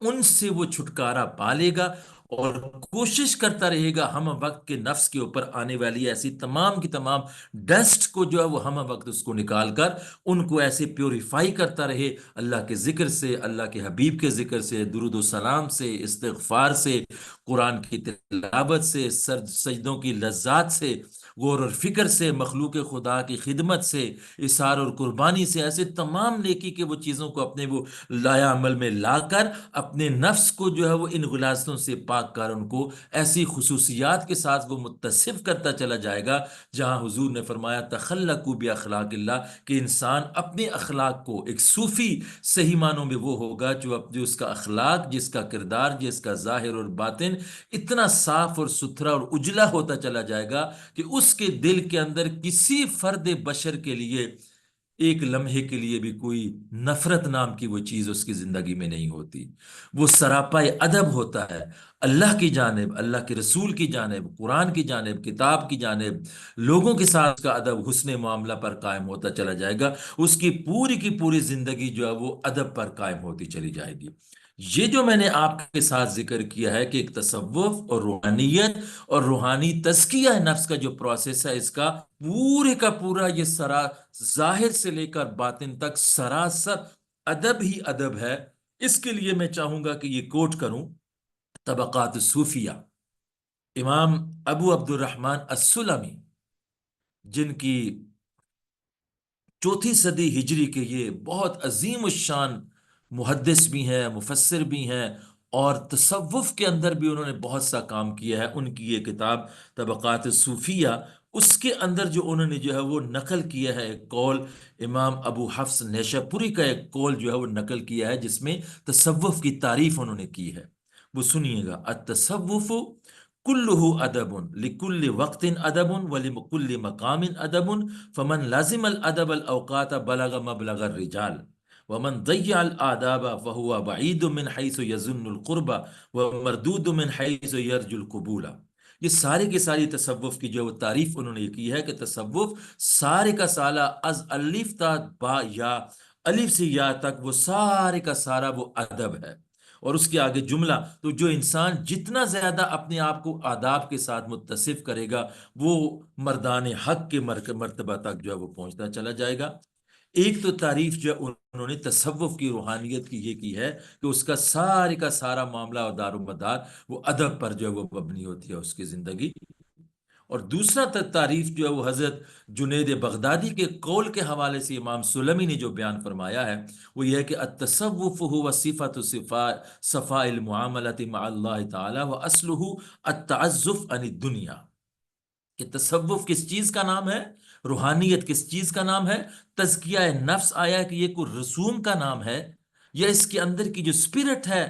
ان سے وہ چھٹکارا پالے گا، اور کوشش کرتا رہے گا ہم وقت کے نفس کے اوپر آنے والی ایسی تمام کی تمام ڈسٹ کو جو ہے وہ ہم وقت اس کو نکال کر ان کو ایسے پیوریفائی کرتا رہے، اللہ کے ذکر سے، اللہ کے حبیب کے ذکر سے، درود و سلام سے، استغفار سے، قرآن کی تلاوت سے، سجدوں کی لذات سے، غور اور فکر سے، مخلوق خدا کی خدمت سے، اثار اور قربانی سے، ایسے تمام نیکی کے وہ چیزوں کو اپنے وہ لایا عمل میں لا کر اپنے نفس کو جو ہے وہ ان غلاظتوں سے پاک کر ان کو ایسی خصوصیات کے ساتھ وہ متصف کرتا چلا جائے گا جہاں حضور نے فرمایا تخلقوا باخلاق اللہ، کہ انسان اپنے اخلاق کو، ایک صوفی صحیح معنوں میں وہ ہوگا جو اس کا اخلاق، جس کا کردار، جس کا ظاہر اور باطن اتنا صاف اور ستھرا اور اجلا ہوتا چلا جائے گا کہ اس کے دل کے اندر کسی فرد بشر کے لیے ایک لمحے کے لیے بھی کوئی نفرت نام کی وہ چیز اس کی زندگی میں نہیں ہوتی. وہ سراپا ادب ہوتا ہے اللہ کی جانب، اللہ کے رسول کی جانب، قرآن کی جانب، کتاب کی جانب، لوگوں کے ساتھ کا ادب حسن معاملہ پر قائم ہوتا چلا جائے گا. اس کی پوری زندگی جو ہے وہ ادب پر قائم ہوتی چلی جائے گی. یہ جو میں نے آپ کے ساتھ ذکر کیا ہے کہ ایک تصوف اور روحانیت اور روحانی تزکیہ نفس کا جو پروسیس ہے، اس کا پورے کا پورا یہ ظاہر سے لے کر باطن تک سراسر ادب ہی ادب ہے. اس کے لیے میں چاہوں گا کہ یہ کوٹ کروں طبقات صوفیہ، امام ابو عبد الرحمن السلمی، جن کی چوتھی صدی ہجری کے یہ بہت عظیم الشان محدث بھی ہیں، مفسر بھی ہیں، اور تصوف کے اندر بھی انہوں نے بہت سا کام کیا ہے. ان کی یہ کتاب طبقات صوفیہ، اس کے اندر جو انہوں نے جو ہے وہ نقل کیا ہے ایک قول، امام ابو حفص نیشاپوری کا ایک قول جو ہے وہ نقل کیا ہے، جس میں تصوف کی تعریف انہوں نے کی ہے. وہ سنیے گا: التصوف کلہ ادب لکل وقت ادب ولکل مقام ادب فمن لازم الادب الاوقات بلغ مبلغ الرجال ومن ضيع الآداب فهو بعيد من حيث يظن القرب ومردود من حيث يرجو القبول. یہ سارے کی ساری تصوف کی جو تعریف انہوں نے کی ہے کہ تصوف سارے کا سالہ از الف تا با یا، الف سے یا تک وہ سارے کا سارا وہ ادب ہے. اور اس کے آگے جملہ، تو جو انسان جتنا زیادہ اپنے آپ کو آداب کے ساتھ متصف کرے گا، وہ مردان حق کے مرتبہ تک جو ہے وہ پہنچتا چلا جائے گا. ایک تو تعریف جو انہوں نے تصوف کی روحانیت کی یہ کی ہے کہ اس کا سارے کا سارا معاملہ اور دار و مدار وہ ادب پر جو ہے وہ مبنی ہوتی ہے اس کی زندگی. اور دوسرا تعریف جو ہے وہ حضرت جنید بغدادی کے قول کے حوالے سے امام سلمی نے جو بیان فرمایا ہے وہ یہ ہے کہ التصوف هو صفت صفاء المعاملۃ مع اللہ تعالی واصلہ التعزف عن الدنیا. کہ تصوف کس چیز کا نام ہے، روحانیت کس چیز کا نام ہے، تزکیہ نفس آیا کہ یہ کوئی رسوم کا نام ہے، یا اس کے اندر کی جو اسپرٹ ہے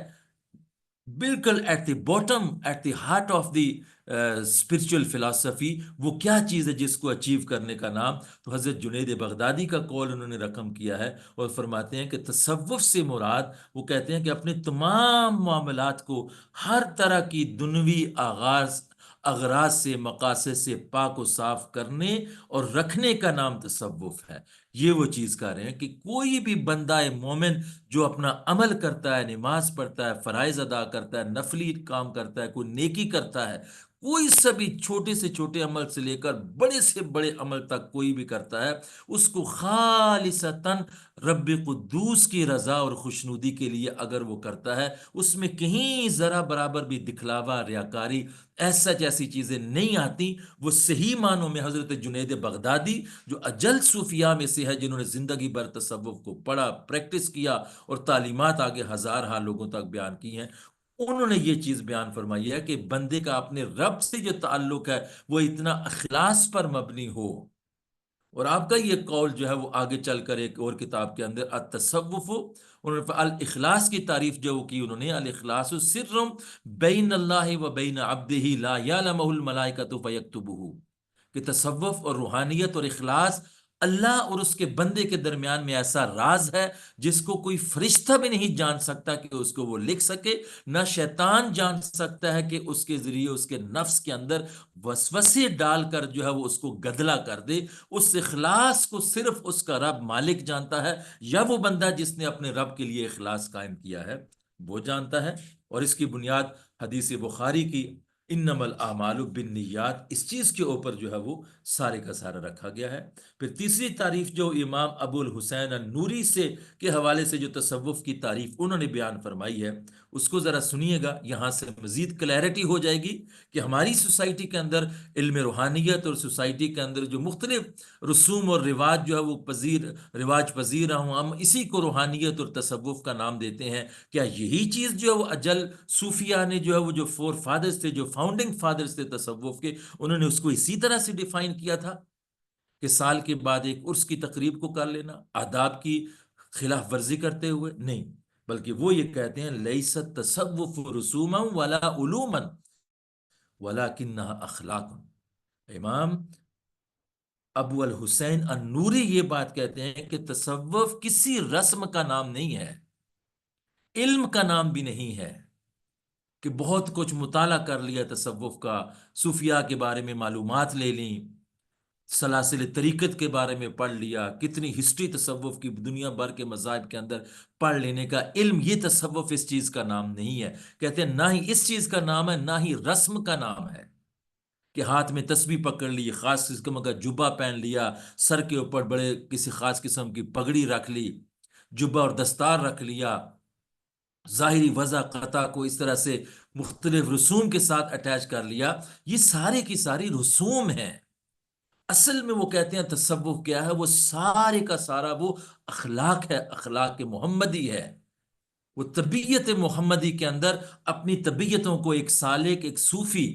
بالکل at the bottom, at the heart of the spiritual philosophy, وہ کیا چیز ہے جس کو اچیو کرنے کا نام. تو حضرت جنید بغدادی کا قول انہوں نے رقم کیا ہے اور فرماتے ہیں کہ تصوف سے مراد، وہ کہتے ہیں کہ اپنے تمام معاملات کو ہر طرح کی دنوی اغراض سے، مقاصد سے پاک و صاف کرنے اور رکھنے کا نام تصوف ہے. یہ وہ چیز کہہ رہے ہیں کہ کوئی بھی بندہ مومن جو اپنا عمل کرتا ہے، نماز پڑھتا ہے، فرائض ادا کرتا ہے، نفلی کام کرتا ہے، کوئی نیکی کرتا ہے، کوئی سبھی چھوٹے سے چھوٹے عمل سے لے کر بڑے سے بڑے عمل تک کوئی بھی کرتا ہے، اس کو خالصتاً رب قدوس کی رضا اور خوشنودی کے لیے اگر وہ کرتا ہے، اس میں کہیں ذرا برابر بھی دکھلاوا، ریاکاری، ایسا جیسی چیزیں نہیں آتی. وہ صحیح معنوں میں حضرت جنید بغدادی جو اجل صوفیاء میں سے ہے، جنہوں نے زندگی بھر تصوف کو پڑھا، پریکٹس کیا اور تعلیمات آگے ہزارہ لوگوں تک بیان کی ہیں، انہوں نے یہ چیز بیان فرمائی ہے کہ بندے کا اپنے رب سے جو تعلق ہے وہ اتنا اخلاص پر مبنی ہو. اور آپ کا یہ قول جو ہے وہ آگے چل کر ایک اور کتاب کے اندر التصوف، انہوں نے الاخلاص کی تعریف جو کی، انہوں نے الاخلاص سر بین اللہ و بین عبدہ لا یعلمہ الملائکۃ فیکتبہ، کہ تصوف اور روحانیت اور اخلاص اللہ اور اس کے بندے کے درمیان میں ایسا راز ہے جس کو کوئی فرشتہ بھی نہیں جان سکتا کہ اس کو وہ لکھ سکے، نہ شیطان جان سکتا ہے کہ اس کے ذریعے اس کے نفس کے اندر وسوسے ڈال کر جو ہے وہ اس کو گدلا کر دے. اس اخلاص کو صرف اس کا رب مالک جانتا ہے، یا وہ بندہ جس نے اپنے رب کے لیے اخلاص قائم کیا ہے وہ جانتا ہے. اور اس کی بنیاد حدیث بخاری کی انما الاعمال بالنیات، اس چیز کے اوپر جو ہے وہ سارے کا سارا رکھا گیا ہے. پھر تیسری تعریف جو امام ابو الحسین النوری سے کے حوالے سے جو تصوف کی تعریف انہوں نے بیان فرمائی ہے، اس کو ذرا سنیے گا، یہاں سے مزید کلیئرٹی ہو جائے گی کہ ہماری سوسائٹی کے اندر علم روحانیت اور سوسائٹی کے اندر جو مختلف رسوم اور رواج جو ہے وہ رواج پذیر ہوں، ہم اسی کو روحانیت اور تصوف کا نام دیتے ہیں. کیا یہی چیز جو ہے وہ اجل صوفیاء نے جو ہے وہ جو فور فادرز تھے، جو فاؤنڈنگ فادرز تھے تصوف کے، انہوں نے اس کو اسی طرح سے ڈیفائن کیا تھا کہ سال کے بعد ایک عرس کی تقریب کو کر لینا آداب کی خلاف ورزی کرتے ہوئے؟ نہیں، بلکہ وہ یہ کہتے ہیں لیست تصوف رسوما ولا علوما ولکنھا اخلاق. امام ابو الحسین النوری یہ بات کہتے ہیں کہ تصوف کسی رسم کا نام نہیں ہے، علم کا نام بھی نہیں ہے کہ بہت کچھ مطالعہ کر لیا تصوف کا، صوفیاء کے بارے میں معلومات لے لیں، سلاسل طریقت کے بارے میں پڑھ لیا، کتنی ہسٹری تصوف کی دنیا بھر کے مذاہب کے اندر پڑھ لینے کا علم، یہ تصوف اس چیز کا نام نہیں ہے. کہتے ہیں نہ ہی اس چیز کا نام ہے، نہ ہی رسم کا نام ہے کہ ہاتھ میں تسبیح پکڑ لی، خاص قسم کا جبہ پہن لیا، سر کے اوپر بڑے کسی خاص قسم کی پگڑی رکھ لی، جبہ اور دستار رکھ لیا، ظاہری وضع قطع کو اس طرح سے مختلف رسوم کے ساتھ اٹیچ کر لیا. یہ سارے کی ساری رسوم ہیں. اصل میں وہ کہتے ہیں تصوف کیا ہے، وہ سارے کا سارا وہ اخلاق ہے، اخلاق محمدی ہے، وہ طبیعت محمدی کے اندر اپنی طبیعتوں کو، ایک سالک، ایک صوفی،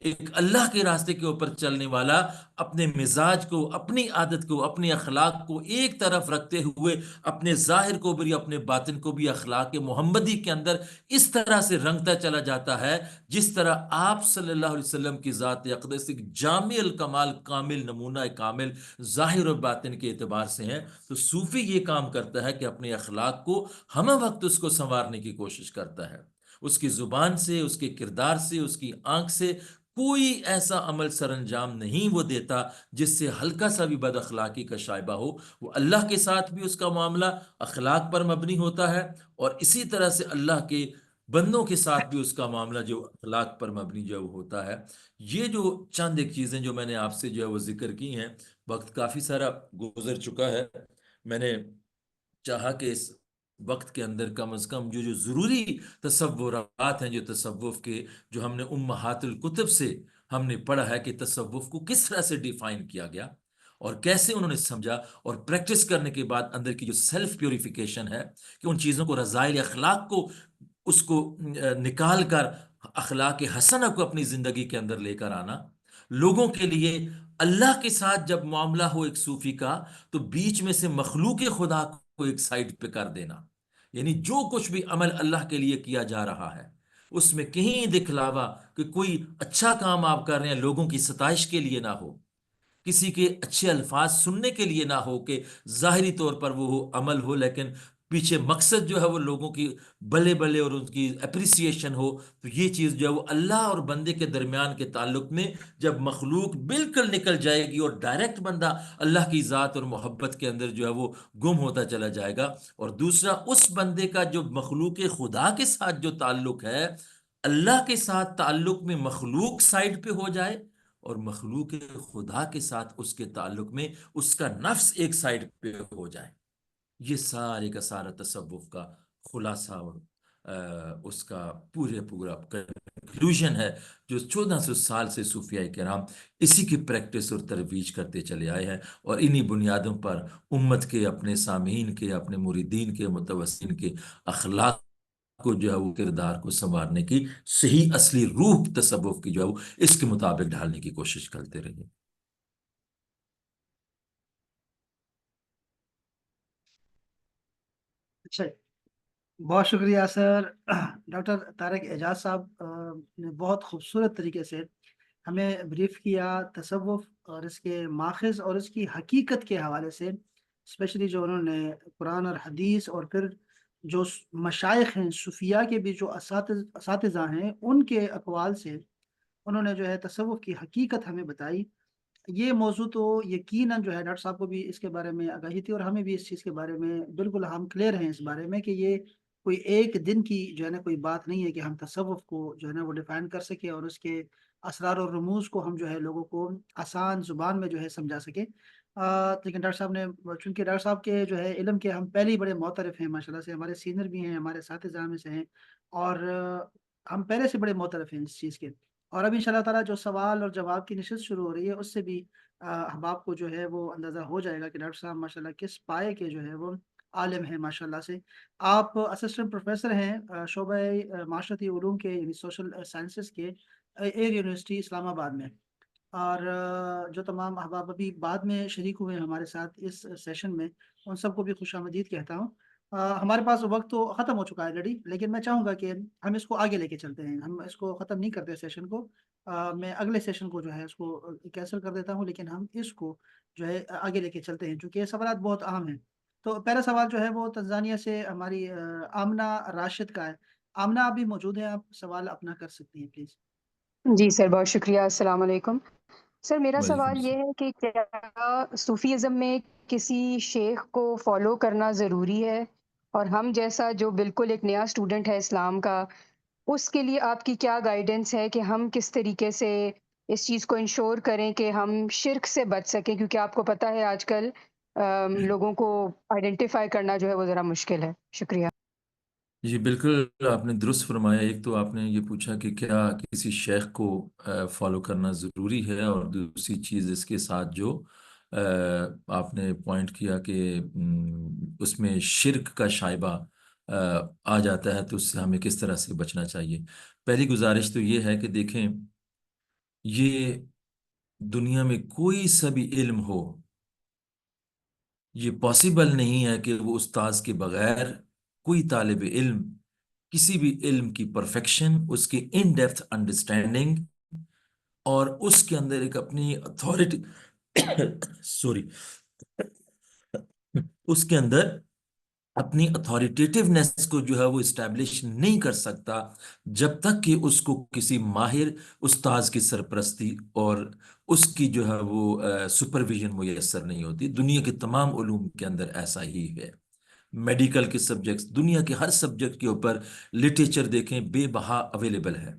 ایک اللہ کے راستے کے اوپر چلنے والا، اپنے مزاج کو، اپنی عادت کو، اپنے اخلاق کو ایک طرف رکھتے ہوئے اپنے ظاہر کو بھی، اپنے باطن کو بھی اخلاق محمدی کے اندر اس طرح سے رنگتا چلا جاتا ہے جس طرح آپ صلی اللہ علیہ وسلم کی ذات اقدس ایک جامع الکمال، کامل نمونہ کامل ظاہر و باطن کے اعتبار سے ہیں، تو صوفی یہ کام کرتا ہے کہ اپنے اخلاق کو ہم وقت اس کو سنوارنے کی کوشش کرتا ہے، اس کی زبان سے، اس کے کردار سے، اس کی آنکھ سے کوئی ایسا عمل سر انجام نہیں وہ دیتا جس سے ہلکا سا بھی بد اخلاقی کا شائبہ ہو۔ وہ اللہ کے ساتھ بھی اس کا معاملہ اخلاق پر مبنی ہوتا ہے، اور اسی طرح سے اللہ کے بندوں کے ساتھ بھی اس کا معاملہ جو اخلاق پر مبنی جو ہوتا ہے۔ یہ جو چند ایک چیزیں جو میں نے آپ سے جو ہے وہ ذکر کی ہیں، وقت کافی سارا گزر چکا ہے، میں نے چاہا کہ اس وقت کے اندر کم از کم جو ضروری تصورات ہیں، جو تصوف کے، جو ہم نے امہات الکتب سے ہم نے پڑھا ہے کہ تصوف کو کس طرح سے ڈیفائن کیا گیا اور کیسے انہوں نے سمجھا، اور پریکٹس کرنے کے بعد اندر کی جو سیلف پیوریفیکیشن ہے کہ ان چیزوں کو، رذائل اخلاق کو، اس کو نکال کر اخلاق حسنہ کو اپنی زندگی کے اندر لے کر آنا، لوگوں کے لیے اللہ کے ساتھ جب معاملہ ہو ایک صوفی کا، تو بیچ میں سے مخلوق خدا کو ایک سائڈ پہ کر دینا، یعنی جو کچھ بھی عمل اللہ کے لیے کیا جا رہا ہے اس میں کہیں دکھلاوا کہ کوئی اچھا کام آپ کر رہے ہیں لوگوں کی ستائش کے لیے نہ ہو، کسی کے اچھے الفاظ سننے کے لیے نہ ہو کہ ظاہری طور پر وہ عمل ہو لیکن پیچھے مقصد جو ہے وہ لوگوں کی بلے بلے اور ان کی اپریسیشن ہو، تو یہ چیز جو ہے وہ اللہ اور بندے کے درمیان کے تعلق میں جب مخلوق بالکل نکل جائے گی اور ڈائریکٹ بندہ اللہ کی ذات اور محبت کے اندر جو ہے وہ گم ہوتا چلا جائے گا، اور دوسرا اس بندے کا جو مخلوق خدا کے ساتھ جو تعلق ہے، اللہ کے ساتھ تعلق میں مخلوق سائڈ پہ ہو جائے، اور مخلوق خدا کے ساتھ اس کے تعلق میں اس کا نفس ایک سائڈ پہ ہو جائے، یہ سارے کا سارا تصوف کا خلاصہ اور اس کا پورا کنکلوژن ہے جو 1400 سال سے صوفیاء کرام اسی کی پریکٹس اور ترویج کرتے چلے آئے ہیں، اور انہی بنیادوں پر امت کے، اپنے سامعین کے، اپنے مریدین کے، متوسین کے اخلاق کو جو ہے وہ کردار کو سنوارنے کی صحیح اصلی روح تصوف کی جو ہے وہ اس کے مطابق ڈھالنے کی کوشش کرتے رہے۔ اچھا، بہت شکریہ سر۔ ڈاکٹر طارق اعجاز صاحب نے بہت خوبصورت طریقے سے ہمیں بریف کیا تصوف اور اس کے ماخذ اور اس کی حقیقت کے حوالے سے، اسپیشلی جو انہوں نے قرآن اور حدیث، اور پھر جو مشائخ ہیں صوفیاء کے بھی جو اساتذہ ہیں ان کے اقوال سے انہوں نے جو ہے تصوف کی حقیقت ہمیں بتائی۔ یہ موضوع تو یقیناً جو ہے ڈاکٹر صاحب کو بھی اس کے بارے میں آگاہی تھی، اور ہمیں بھی اس چیز کے بارے میں بالکل ہم کلیئر ہیں اس بارے میں کہ یہ کوئی ایک دن کی جو ہے نا کوئی بات نہیں ہے کہ ہم تصوف کو جو ہے نا وہ ڈیفائن کر سکیں اور اس کے اسرار اور رموز کو ہم جو ہے لوگوں کو آسان زبان میں جو ہے سمجھا سکیں۔ لیکن ڈاکٹر صاحب نے، چونکہ ڈاکٹر صاحب کے جو ہے علم کے ہم پہلے ہی بڑے معترف ہیں ماشاء اللہ سے، ہمارے سینئر بھی ہیں، ہمارے اساتذہ میں سے ہیں، اور ہم پہلے سے بڑے معترف ہیں اس چیز کے۔ اور اب ان شاء اللہ تعالیٰ جو سوال اور جواب کی نشست شروع ہو رہی ہے اس سے بھی احباب کو جو ہے وہ اندازہ ہو جائے گا کہ ڈاکٹر صاحب ماشاءاللہ کس پائے کے جو ہے وہ عالم ہیں ماشاءاللہ سے۔ آپ اسسٹنٹ پروفیسر ہیں شعبہ معاشرتی علوم کے، یعنی سوشل سائنسز کے، ایئر یونیورسٹی اسلام آباد میں، اور جو تمام احباب ابھی بعد میں شریک ہوئے ہیں ہمارے ساتھ اس سیشن میں، ان سب کو بھی خوش آمدید کہتا ہوں۔ ہمارے پاس وقت تو ختم ہو چکا ہے آلریڈی، لیکن میں چاہوں گا کہ ہم اس کو آگے لے کے چلتے ہیں، ہم اس کو ختم نہیں کرتے سیشن کو۔ میں اگلے سیشن کو جو ہے اس کو کینسل کر دیتا ہوں، لیکن ہم اس کو جو ہے آگے لے کے چلتے ہیں چونکہ یہ سوالات بہت اہم ہیں۔ تو پہلا سوال جو ہے وہ تنزانیہ سے ہماری آمنہ راشد کا ہے۔ آمنہ آپ بھی موجود ہیں، آپ سوال اپنا کر سکتی ہیں پلیز۔ جی سر، بہت شکریہ۔ السلام علیکم سر، میرا وعلیکم سوال یہ السلام۔ ہے کہ کیا صوفیزم میں کسی شیخ کو فالو کرنا ضروری ہے، اور ہم جیسا جو بالکل ایک نیا اسٹوڈنٹ ہے اسلام کا، اس کے لیے آپ کی کیا گائیڈنس ہے کہ ہم کس طریقے سے اس چیز کو انشور کریں کہ ہم شرک سے بچ سکیں، کیونکہ آپ کو پتہ ہے آج کل لوگوں کو آئیڈینٹیفائی کرنا جو ہے وہ ذرا مشکل ہے۔ شکریہ۔ جی بالکل آپ نے درست فرمایا. ایک تو آپ نے یہ پوچھا کہ کیا کسی شیخ کو فالو کرنا ضروری ہے، اور دوسری چیز اس کے ساتھ جو آپ نے پوائنٹ کیا کہ اس میں شرک کا شائبہ آ جاتا ہے، تو اس سے ہمیں کس طرح سے بچنا چاہیے. پہلی گزارش تو یہ ہے کہ دیکھیں، یہ دنیا میں کوئی سا بھی علم ہو، یہ پاسبل نہیں ہے کہ وہ استاذ کے بغیر کوئی طالب علم کسی بھی علم کی پرفیکشن، اس کی ان ڈیپتھ انڈرسٹینڈنگ، اور اس کے اندر ایک اپنی اتھارٹی سوری اس کے اندر اپنی اتھارٹیٹیونیس کو جو ہے وہ اسٹیبلش نہیں کر سکتا، جب تک کہ اس کو کسی ماہر استاذ کی سرپرستی اور اس کی جو ہے وہ سپرویژن میسر نہیں ہوتی. دنیا کے تمام علوم کے اندر ایسا ہی ہے. میڈیکل کے سبجیکٹس، دنیا کے ہر سبجیکٹ کے اوپر لٹریچر دیکھیں، بے بہا اویلیبل ہے.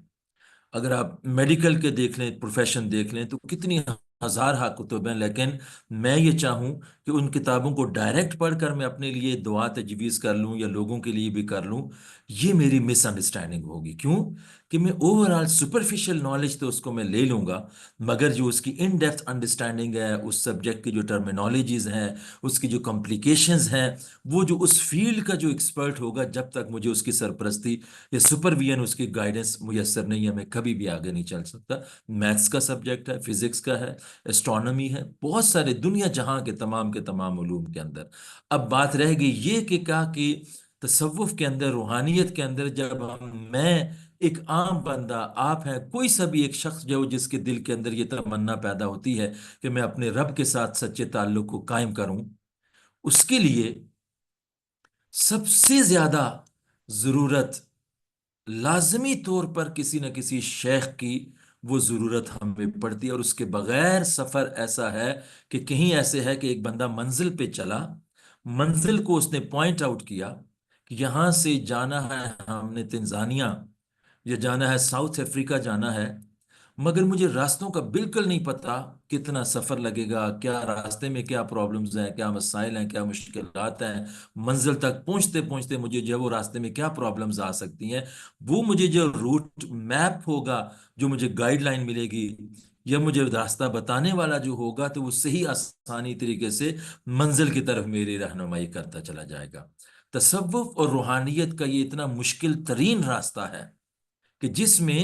اگر آپ میڈیکل کے دیکھ لیں، پروفیشن دیکھ لیں، تو کتنی ہزارہ کتب ہیں. لیکن میں یہ چاہوں کہ ان کتابوں کو ڈائریکٹ پڑھ کر میں اپنے لیے دعا تجویز کر لوں یا لوگوں کے لیے بھی کر لوں، یہ میری مس انڈرسٹینڈنگ ہوگی. کیوں کہ میں اوورآل سپرفیشل نالج تو اس کو میں لے لوں گا، مگر جو اس کی ان ڈیپتھ انڈرسٹینڈنگ ہے، اس سبجیکٹ کی جو ٹرمینالوجیز ہیں، اس کی جو کمپلیکیشنز ہیں، وہ جو اس فیلڈ کا جو ایکسپرٹ ہوگا، جب تک مجھے اس کی سرپرستی یا سپرویژن، اس کی گائیڈنس میسر نہیں ہے، میں کبھی بھی آگے نہیں چل سکتا. میتھس کا سبجیکٹ ہے، فزکس کا ہے، اسٹرانومی ہے، بہت سارے دنیا جہاں کے تمام علوم کے اندر. اب بات رہ گئی یہ کہ کہا کہ تصوف کے اندر، روحانیت کے اندر، جب میں ایک عام بندہ، آپ ہیں، کوئی سا بھی ایک شخص جو جس کے دل کے اندر یہ تمنا پیدا ہوتی ہے کہ میں اپنے رب کے ساتھ سچے تعلق کو قائم کروں، اس کے لیے سب سے زیادہ ضرورت لازمی طور پر کسی نہ کسی شیخ کی وہ ضرورت ہمیں پڑتی ہے. اور اس کے بغیر سفر ایسا ہے کہ کہیں ایسے ہے کہ ایک بندہ منزل پہ چلا، منزل کو اس نے پوائنٹ آؤٹ کیا کہ یہاں سے جانا ہے ہم نے تنزانیہ، یا جانا ہے ساؤتھ افریقہ جانا ہے، مگر مجھے راستوں کا بالکل نہیں پتا کتنا سفر لگے گا، کیا راستے میں کیا پرابلمز ہیں، کیا مسائل ہیں، کیا مشکلات ہیں، منزل تک پہنچتے پہنچتے مجھے جو وہ راستے میں کیا پرابلمز آ سکتی ہیں. وہ مجھے جو روٹ میپ ہوگا، جو مجھے گائیڈ لائن ملے گی، یا مجھے راستہ بتانے والا جو ہوگا، تو وہ صحیح آسانی طریقے سے منزل کی طرف میری رہنمائی کرتا چلا جائے گا. تصوف اور روحانیت کا یہ اتنا مشکل ترین راستہ ہے کہ جس میں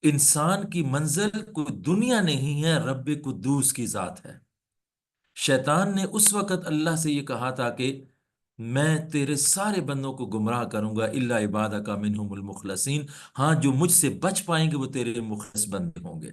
انسان کی منزل کوئی دنیا نہیں ہے، رب قدوس کی ذات ہے. شیطان نے اس وقت اللہ سے یہ کہا تھا کہ میں تیرے سارے بندوں کو گمراہ کروں گا الا عبادک منہم المخلصین، ہاں جو مجھ سے بچ پائیں گے وہ تیرے مخلص بندے ہوں گے.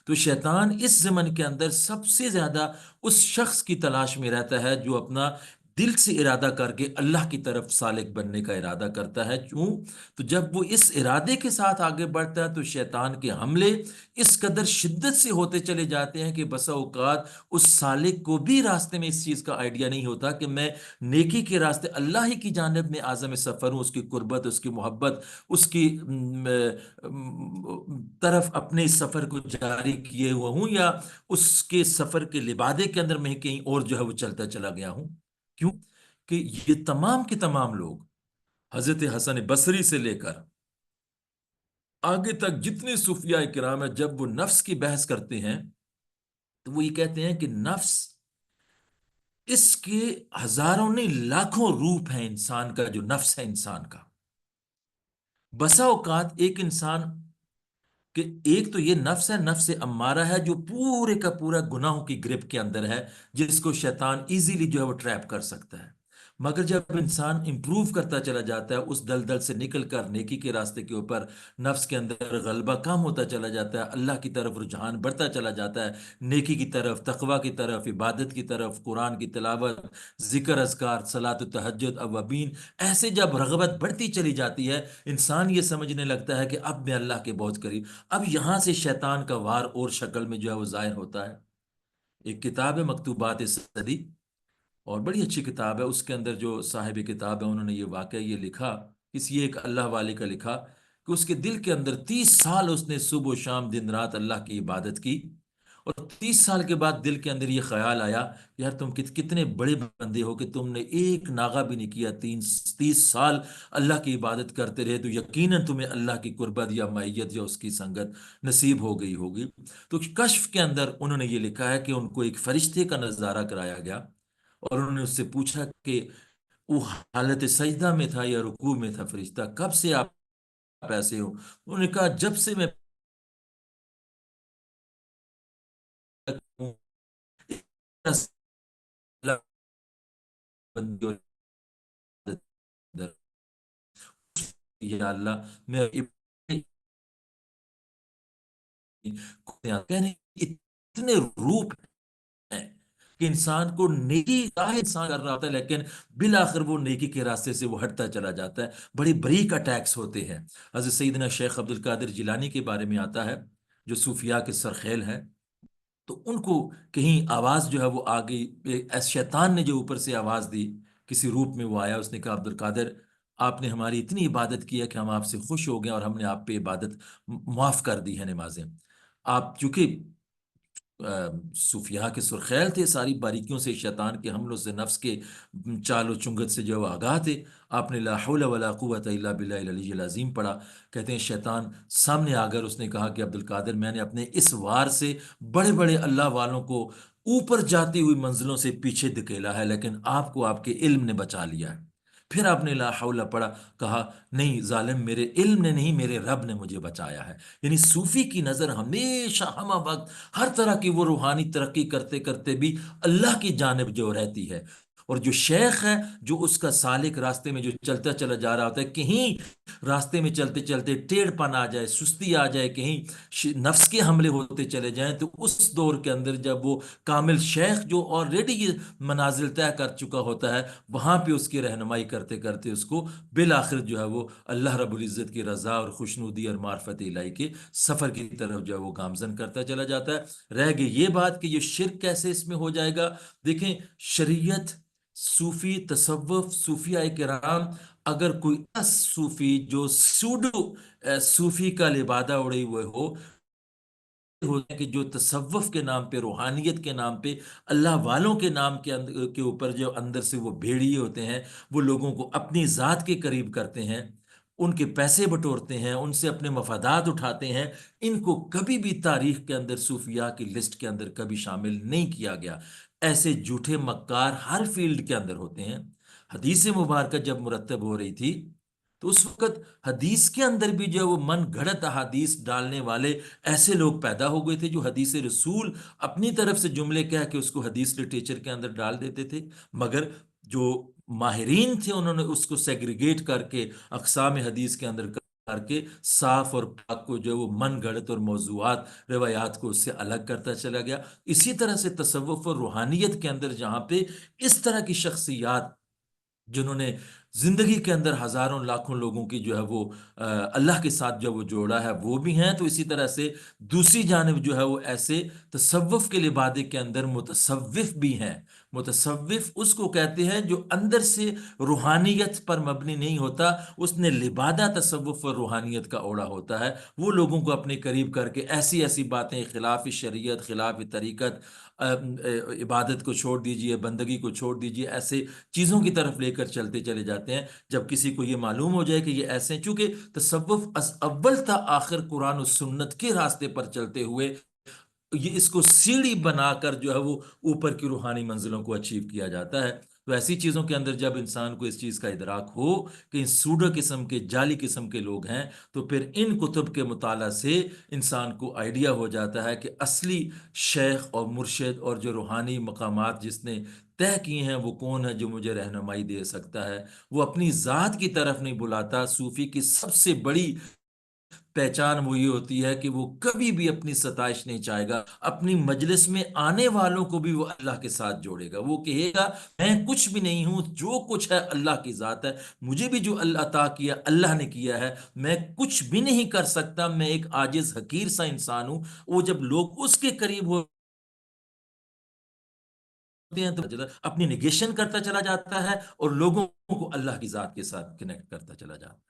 تو شیطان اس زمن کے اندر سب سے زیادہ اس شخص کی تلاش میں رہتا ہے جو اپنا دل سے ارادہ کر کے اللہ کی طرف سالک بننے کا ارادہ کرتا ہے. کیوں؟ تو جب وہ اس ارادے کے ساتھ آگے بڑھتا ہے تو شیطان کے حملے اس قدر شدت سے ہوتے چلے جاتے ہیں کہ بسا اوقات اس سالک کو بھی راستے میں اس چیز کا آئیڈیا نہیں ہوتا کہ میں نیکی کے راستے اللہ ہی کی جانب میں عازم سفر ہوں، اس کی قربت، اس کی محبت، اس کی طرف اپنے سفر کو جاری کیے ہوا ہوں، یا اس کے سفر کے لبادے کے اندر میں کہیں اور جو ہے وہ چلتا چلا گیا ہوں. کیوں کہ یہ تمام کے تمام لوگ، حضرت حسن بصری سے لے کر آگے تک جتنے صوفیاء کرام ہیں، جب وہ نفس کی بحث کرتے ہیں تو وہ یہ کہتے ہیں کہ نفس، اس کے ہزاروں نہیں لاکھوں روپ ہیں انسان کا، جو نفس ہے انسان کا. بسا اوقات ایک انسان کہ ایک تو یہ نفس ہے، نفس امارہ ہے، جو پورے کا پورا گناہوں کی گرپ کے اندر ہے، جس کو شیطان ایزیلی جو ہے وہ ٹریپ کر سکتا ہے. مگر جب انسان امپروو کرتا چلا جاتا ہے، اس دلدل سے نکل کر نیکی کے راستے کے اوپر نفس کے اندر غلبہ کم ہوتا چلا جاتا ہے، اللہ کی طرف رجحان بڑھتا چلا جاتا ہے، نیکی کی طرف، تقوی کی طرف، عبادت کی طرف، قرآن کی تلاوت، ذکر اذکار، صلاۃ تہجد، اوابین، ایسے جب رغبت بڑھتی چلی جاتی ہے، انسان یہ سمجھنے لگتا ہے کہ اب میں اللہ کے بہت قریب. اب یہاں سے شیطان کا وار اور شکل میں جو ہے وہ ظاہر ہوتا ہے. ایک کتاب ہے مکتوبات صدی، اور بڑی اچھی کتاب ہے. اس کے اندر جو صاحب کتاب ہے انہوں نے یہ واقعہ یہ لکھا، کسی ایک اللہ والے کا لکھا، کہ اس کے دل کے اندر 30 سال اس نے صبح و شام دن رات اللہ کی عبادت کی، اور 30 سال کے بعد دل کے اندر یہ خیال آیا، یار تم کتنے بڑے بندے ہو کہ تم نے ایک ناغہ بھی نہیں کیا، 30 سال اللہ کی عبادت کرتے رہے، تو یقیناً تمہیں اللہ کی قربت یا معیت یا اس کی سنگت نصیب ہو گئی ہوگی۔ تو کشف کے اندر انہوں نے یہ لکھا ہے کہ ان کو ایک فرشتے کا نظارہ کرایا گیا، اور انہوں نے اس سے پوچھا کہ وہ حالت سجدہ میں تھا یا رکوع میں تھا فرشتہ، کب سے آپ ایسے ہو؟ انہوں نے کہا جب سے میں یا اللہ میں کہنے اتنے روپ ہیں کہ انسان کو نیکی کا انسان کر رہا ہوتا ہے، لیکن بالآخر وہ نیکی کے راستے سے وہ ہٹتا چلا جاتا ہے، بڑی بریک اٹیکس ہوتے ہیں۔ حضرت سیدنا شیخ عبد القادر جیلانی کے بارے میں آتا ہے، جو صوفیاء کے سرخیل ہیں، تو ان کو کہیں آواز جو ہے وہ آ گئی، شیطان نے جو اوپر سے آواز دی، کسی روپ میں وہ آیا، اس نے کہا عبد القادر آپ نے ہماری اتنی عبادت کی ہے کہ ہم آپ سے خوش ہو گئے اور ہم نے آپ پہ عبادت معاف کر دی ہے، نمازیں آپ چونکہ صوفیاء کے سرخیل تھے، ساری باریکیوں سے، شیطان کے حملوں سے، نفس کے چال و چنگت سے جو آگاہ تھے، آپ نے لا حول ولا قوت الا باللہ العلی العظیم پڑھا۔ کہتے ہیں شیطان سامنے آ کر اس نے کہا کہ عبد القادر میں نے اپنے اس وار سے بڑے بڑے اللہ والوں کو اوپر جاتی ہوئی منزلوں سے پیچھے دھکیلا ہے، لیکن آپ کو آپ کے علم نے بچا لیا ہے۔ پھر آپ نے لا حول پڑھا، کہا نہیں ظالم، میرے علم نے نہیں، میرے رب نے مجھے بچایا ہے۔ یعنی صوفی کی نظر ہمیشہ ہمہ وقت ہر طرح کی وہ روحانی ترقی کرتے کرتے بھی اللہ کی جانب جو رہتی ہے، اور جو شیخ ہے جو اس کا سالک راستے میں جو چلتا چلا جا رہا ہوتا ہے، کہیں راستے میں چلتے چلتے ٹیڑھ پن آ جائے، سستی آ جائے، کہیں نفس کے حملے ہوتے چلے جائیں، تو اس دور کے اندر جب وہ کامل شیخ جو آلریڈی یہ منازل طے کر چکا ہوتا ہے، وہاں پہ اس کی رہنمائی کرتے کرتے اس کو بالآخر جو ہے وہ اللہ رب العزت کی رضا اور خوشنودی اور معرفت الہی کے سفر کی طرف جو ہے وہ گامزن کرتا چلا جاتا ہے۔ رہ گئی یہ بات کہ یہ شرک کیسے اس میں ہو جائے گا۔ دیکھیں شریعت، صوفی تصوف، صوفیاء کرام، اگر کوئی صوفی جو سوڈو صوفی کا لبادہ اڑے ہوئے ہوتے ہیں کہ جو تصوف کے نام پہ، روحانیت کے نام پہ، اللہ والوں کے نام کے اوپر جو اندر سے وہ بھیڑیے ہوتے ہیں، وہ لوگوں کو اپنی ذات کے قریب کرتے ہیں، ان کے پیسے بٹورتے ہیں، ان سے اپنے مفادات اٹھاتے ہیں، ان کو کبھی بھی تاریخ کے اندر صوفیاء کی لسٹ کے اندر کبھی شامل نہیں کیا گیا۔ ایسے جھوٹے مکار ہر فیلڈ کے اندر ہوتے ہیں۔ حدیث مبارکہ جب مرتب ہو رہی تھی تو اس وقت حدیث کے اندر بھی جو وہ من گھڑت احادیث ڈالنے والے ایسے لوگ پیدا ہو گئے تھے، جو حدیث رسول اپنی طرف سے جملے کہہ کے اس کو حدیث لٹریچر کے اندر ڈال دیتے تھے، مگر جو ماہرین تھے انہوں نے اس کو سیگریگیٹ کر کے اقسام حدیث کے اندر کر کے صاف اور پاک کو جو وہ من گھڑت اور موضوعات روایات کو اس سے الگ کرتا چلا گیا۔ اسی طرح سے تصوف اور روحانیت کے اندر جہاں پہ اس طرح کی شخصیات جنہوں نے زندگی کے اندر ہزاروں لاکھوں لوگوں کی جو ہے وہ اللہ کے ساتھ جو وہ جوڑا ہے وہ بھی ہیں، تو اسی طرح سے دوسری جانب جو ہے وہ ایسے تصوف کے لبادے کے اندر متصوف بھی ہیں۔ متصوف اس کو کہتے ہیں جو اندر سے روحانیت پر مبنی نہیں ہوتا، اس نے لبادہ تصوف اور روحانیت کا اوڑا ہوتا ہے، وہ لوگوں کو اپنے قریب کر کے ایسی ایسی باتیں خلاف شریعت، خلاف طریقت، عبادت کو چھوڑ دیجئے، بندگی کو چھوڑ دیجئے، ایسے چیزوں کی طرف لے کر چلتے چلے جاتے ہیں۔ جب کسی کو یہ معلوم ہو جائے کہ یہ ایسے ہیں، چونکہ تصوف اول تا آخر قرآن و سنت کے راستے پر چلتے ہوئے یہ اس کو سیڑھی بنا کر جو ہے وہ اوپر کی روحانی منزلوں کو اچیو کیا جاتا ہے۔ تو ایسی چیزوں کے اندر جب انسان کو اس چیز کا ادراک ہو کہ سوڈو قسم کے، جعلی قسم کے لوگ ہیں، تو پھر ان کتب کے مطالعہ سے انسان کو آئیڈیا ہو جاتا ہے کہ اصلی شیخ اور مرشد اور جو روحانی مقامات جس نے طے کیے ہیں وہ کون ہے جو مجھے رہنمائی دے سکتا ہے۔ وہ اپنی ذات کی طرف نہیں بلاتا۔ صوفی کی سب سے بڑی پہچان وہ یہ ہوتی ہے کہ وہ کبھی بھی اپنی ستائش نہیں چاہے گا، اپنی مجلس میں آنے والوں کو بھی وہ اللہ کے ساتھ جوڑے گا۔ وہ کہے گا میں کچھ بھی نہیں ہوں، جو کچھ ہے اللہ کی ذات ہے، مجھے بھی جو اللہ عطا کیا اللہ نے کیا ہے، میں کچھ بھی نہیں کر سکتا، میں ایک عاجز حقیر سا انسان ہوں۔ وہ جب لوگ اس کے قریب ہوتے ہیں تو اپنی نگیشن کرتا چلا جاتا ہے اور لوگوں کو اللہ کی ذات کے ساتھ کنیکٹ کرتا چلا جاتا ہے۔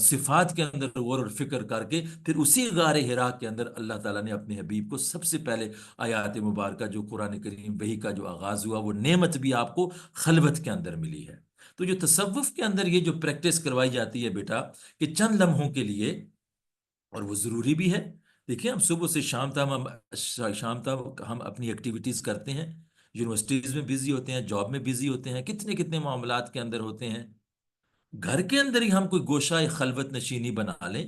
صفات کے اندر غور اور فکر کر کے پھر اسی غار حرا کے اندر اللہ تعالیٰ نے اپنے حبیب کو سب سے پہلے آیات مبارکہ جو قرآن کریم وحی کا جو آغاز ہوا، وہ نعمت بھی آپ کو خلوت کے اندر ملی ہے۔ تو جو تصوف کے اندر یہ جو پریکٹس کروائی جاتی ہے بیٹا کہ چند لمحوں کے لیے، اور وہ ضروری بھی ہے، دیکھیں ہم صبح سے شام تک ہم اپنی ایکٹیویٹیز کرتے ہیں، یونیورسٹیز میں بزی ہوتے ہیں، جاب میں بزی ہوتے ہیں، کتنے کتنے معاملات کے اندر ہوتے ہیں۔ گھر کے اندر ہی ہم کوئی گوشہ خلوت نشینی بنا لیں،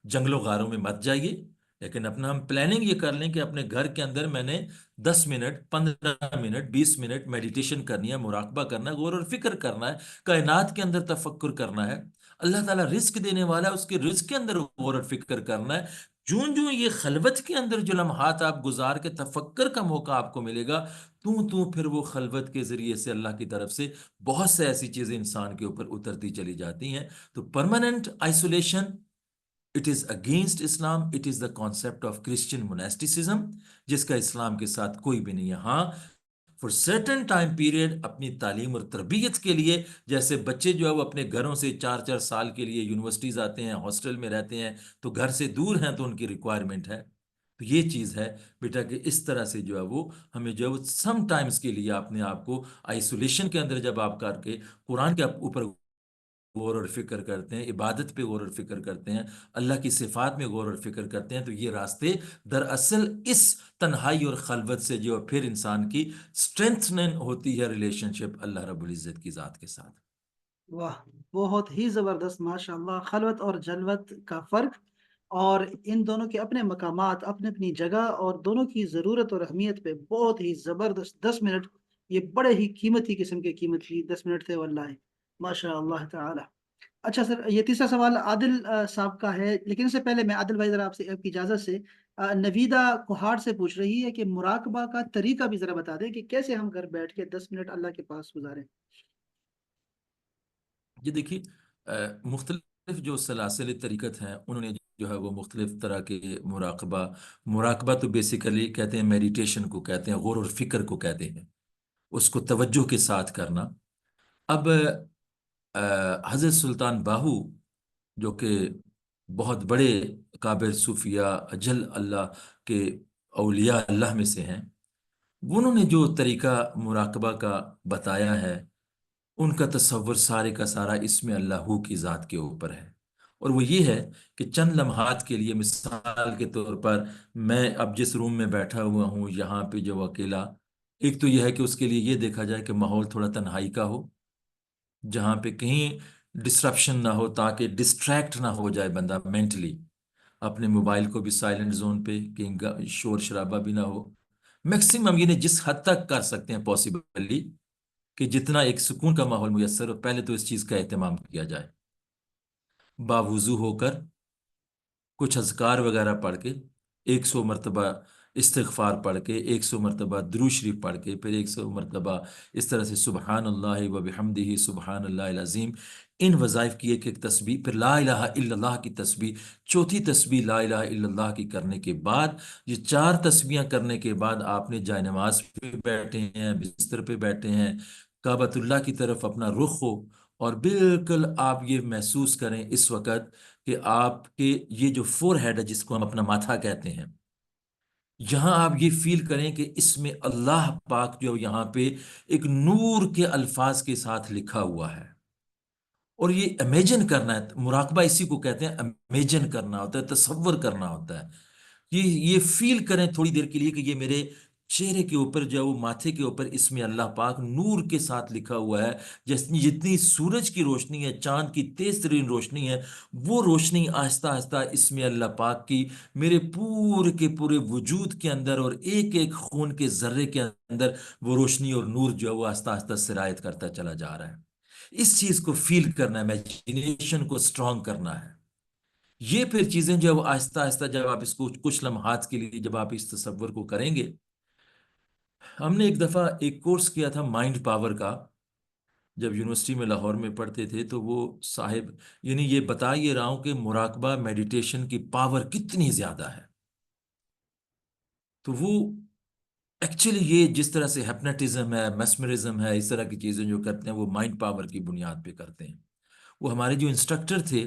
جنگلوں غاروں میں مت جائیے، لیکن اپنا ہم پلاننگ یہ کر لیں کہ اپنے گھر کے اندر میں نے 10 منٹ 15 منٹ 20 منٹ میڈیٹیشن کرنی ہے، مراقبہ کرنا ہے، غور اور فکر کرنا ہے، کائنات کے اندر تفکر کرنا ہے، اللہ تعالیٰ رزق دینے والا ہے، اس کے رزق کے اندر غور اور فکر کرنا ہے۔ جوں یہ خلوت کے اندر جو لمحات آپ گزار کے تفکر کا موقع آپ کو ملے گا، تو پھر وہ خلوت کے ذریعے سے اللہ کی طرف سے بہت سے ایسی چیزیں انسان کے اوپر اترتی چلی جاتی ہیں۔ تو permanent isolation, it is against Islam, it is the concept of Christian monasticism, جس کا اسلام کے ساتھ کوئی بھی نہیں ہے۔ ہاں، فور سرٹن ٹائم پیریڈ اپنی تعلیم اور تربیت کے لیے، جیسے بچے جو ہے وہ اپنے گھروں سے 4 سال کے لیے یونیورسٹیز آتے ہیں، ہاسٹل میں رہتے ہیں، تو گھر سے دور ہیں تو ان کی ریکوائرمنٹ ہے۔ تو یہ چیز ہے بیٹا کہ اس طرح سے جو ہے وہ ہمیں جو ہے وہ سم ٹائمز کے لیے اپنے آپ کو آئسولیشن کے اندر جب آپ کر کے قرآن کے اوپر غور اور فکر کرتے ہیں، عبادت پہ غور اور فکر کرتے ہیں، اللہ کی صفات میں غور اور فکر کرتے ہیں، تو یہ راستے دراصل اس تنہائی اور خلوت سے جو پھر انسان کی اسٹرینتھنن ہوتی ہے ریلیشن شپ اللہ رب العزت کی ذات کے ساتھ۔ واہ، بہت ہی زبردست، ماشاء اللہ۔ خلوت اور جلوت کا فرق، اور ان دونوں کے اپنے مقامات، اپنی اپنی جگہ، اور دونوں کی ضرورت اور اہمیت پہ بہت ہی زبردست 10 منٹ، یہ بڑے ہی قیمتی قسم کے قیمتی 10 منٹ تھے واللہ، ماشاء اللہ تعالی۔ اچھا سر، یہ تیسرا سوال عادل صاحب کا ہے، لیکن اس سے پہلے میں عادل بھائی ذرا آپ سے، آپ کی اجازت سے، نویدہ کوہاٹ سے پوچھ رہی ہے کہ مراقبہ کا طریقہ بھی ذرا بتا دیں کہ کیسے ہم گھر بیٹھ کے 10 منٹ اللہ کے پاس گزاریں۔ یہ دیکھیے مختلف جو سلاسل طریقت ہیں، انہوں نے جو ہے وہ مختلف طرح کے مراقبہ تو بیسیکلی کہتے ہیں میڈیٹیشن کو کہتے ہیں، غور اور فکر کو کہتے ہیں، اس کو توجہ کے ساتھ کرنا۔ اب حضرت سلطان باہو جو کہ بہت بڑے کابر صوفیہ اجل اللہ کے اولیاء اللہ میں سے ہیں، انہوں نے جو طریقہ مراقبہ کا بتایا ہے، ان کا تصور سارے کا سارا اس میں اللہ کی ذات کے اوپر ہے، اور وہ یہ ہے کہ چند لمحات کے لیے، مثال کے طور پر میں اب جس روم میں بیٹھا ہوا ہوں یہاں پہ جو اکیلا، ایک تو یہ ہے کہ اس کے لیے یہ دیکھا جائے کہ ماحول تھوڑا تنہائی کا ہو، جہاں پہ کہیں ڈسٹرپشن نہ ہو، تاکہ ڈسٹریکٹ نہ ہو جائے بندہ مینٹلی، اپنے موبائل کو بھی سائلنٹ زون پہ، کہیں شور شرابہ بھی نہ ہو۔ میکسیمم یہ جس حد تک کر سکتے ہیں پاسبلی کہ جتنا ایک سکون کا ماحول میسر ہو، پہلے تو اس چیز کا اہتمام کیا جائے، باوضو ہو کر کچھ اذکار وغیرہ پڑھ کے، 100 مرتبہ استغفار پڑھ کے، 100 مرتبہ درود شریف پڑھ کے، پھر 100 مرتبہ اس طرح سے سبحان اللہ و بحمدہ سبحان اللہ العظیم، ان وظائف کی ایک ایک تسبیح، پھر لا الہ الا اللہ کی تسبیح، چوتھی تسبیح لا الہ الا اللہ کی کرنے کے بعد، یہ 4 تسبیحاں کرنے کے بعد آپ نے جائے نماز پہ بیٹھے ہیں، بستر پہ بیٹھے ہیں، کعبۃ اللہ کی طرف اپنا رخ ہو، اور بالکل آپ یہ محسوس کریں اس وقت کہ آپ کے یہ جو فور ہیڈ ہے، جس کو ہم اپنا ماتھا کہتے ہیں، یہاں آپ یہ فیل کریں کہ اس میں اللہ پاک جو یہاں پہ ایک نور کے الفاظ کے ساتھ لکھا ہوا ہے، اور یہ امیجن کرنا ہے۔ مراقبہ اسی کو کہتے ہیں، امیجن کرنا ہوتا ہے، تصور کرنا ہوتا ہے۔ یہ فیل کریں تھوڑی دیر کے لیے کہ یہ میرے چہرے کے اوپر جو ہے وہ ماتھے کے اوپر اس میں اللہ پاک نور کے ساتھ لکھا ہوا ہے، جتنی سورج کی روشنی ہے، چاند کی تیز ترین روشنی ہے، وہ روشنی آہستہ آہستہ اس میں اللہ پاک کی میرے پورے کے پورے وجود کے اندر اور ایک ایک خون کے ذرے کے اندر وہ روشنی اور نور جو ہے وہ آہستہ آہستہ سرایت کرتا چلا جا رہا ہے۔ اس چیز کو فیل کرنا ہے، امیجنیشن کو اسٹرانگ کرنا ہے۔ یہ پھر چیزیں جو ہے وہ آہستہ آہستہ جب آپ اس کو کچھ لمحات کے لیے جب آپ اس تصور کو کریں گے، ہم نے ایک دفعہ ایک کورس کیا تھا مائنڈ پاور کا، جب یونیورسٹی میں لاہور میں پڑھتے تھے، تو وہ صاحب یعنی یہ بتا یہ رہا ہوں کہ مراقبہ میڈیٹیشن کی پاور کتنی زیادہ ہے۔ تو وہ ایکچولی یہ جس طرح سے ہیپناٹزم ہے، میسمرزم ہے، اس طرح کی چیزیں جو کرتے ہیں وہ مائنڈ پاور کی بنیاد پہ کرتے ہیں۔ وہ ہمارے جو انسٹرکٹر تھے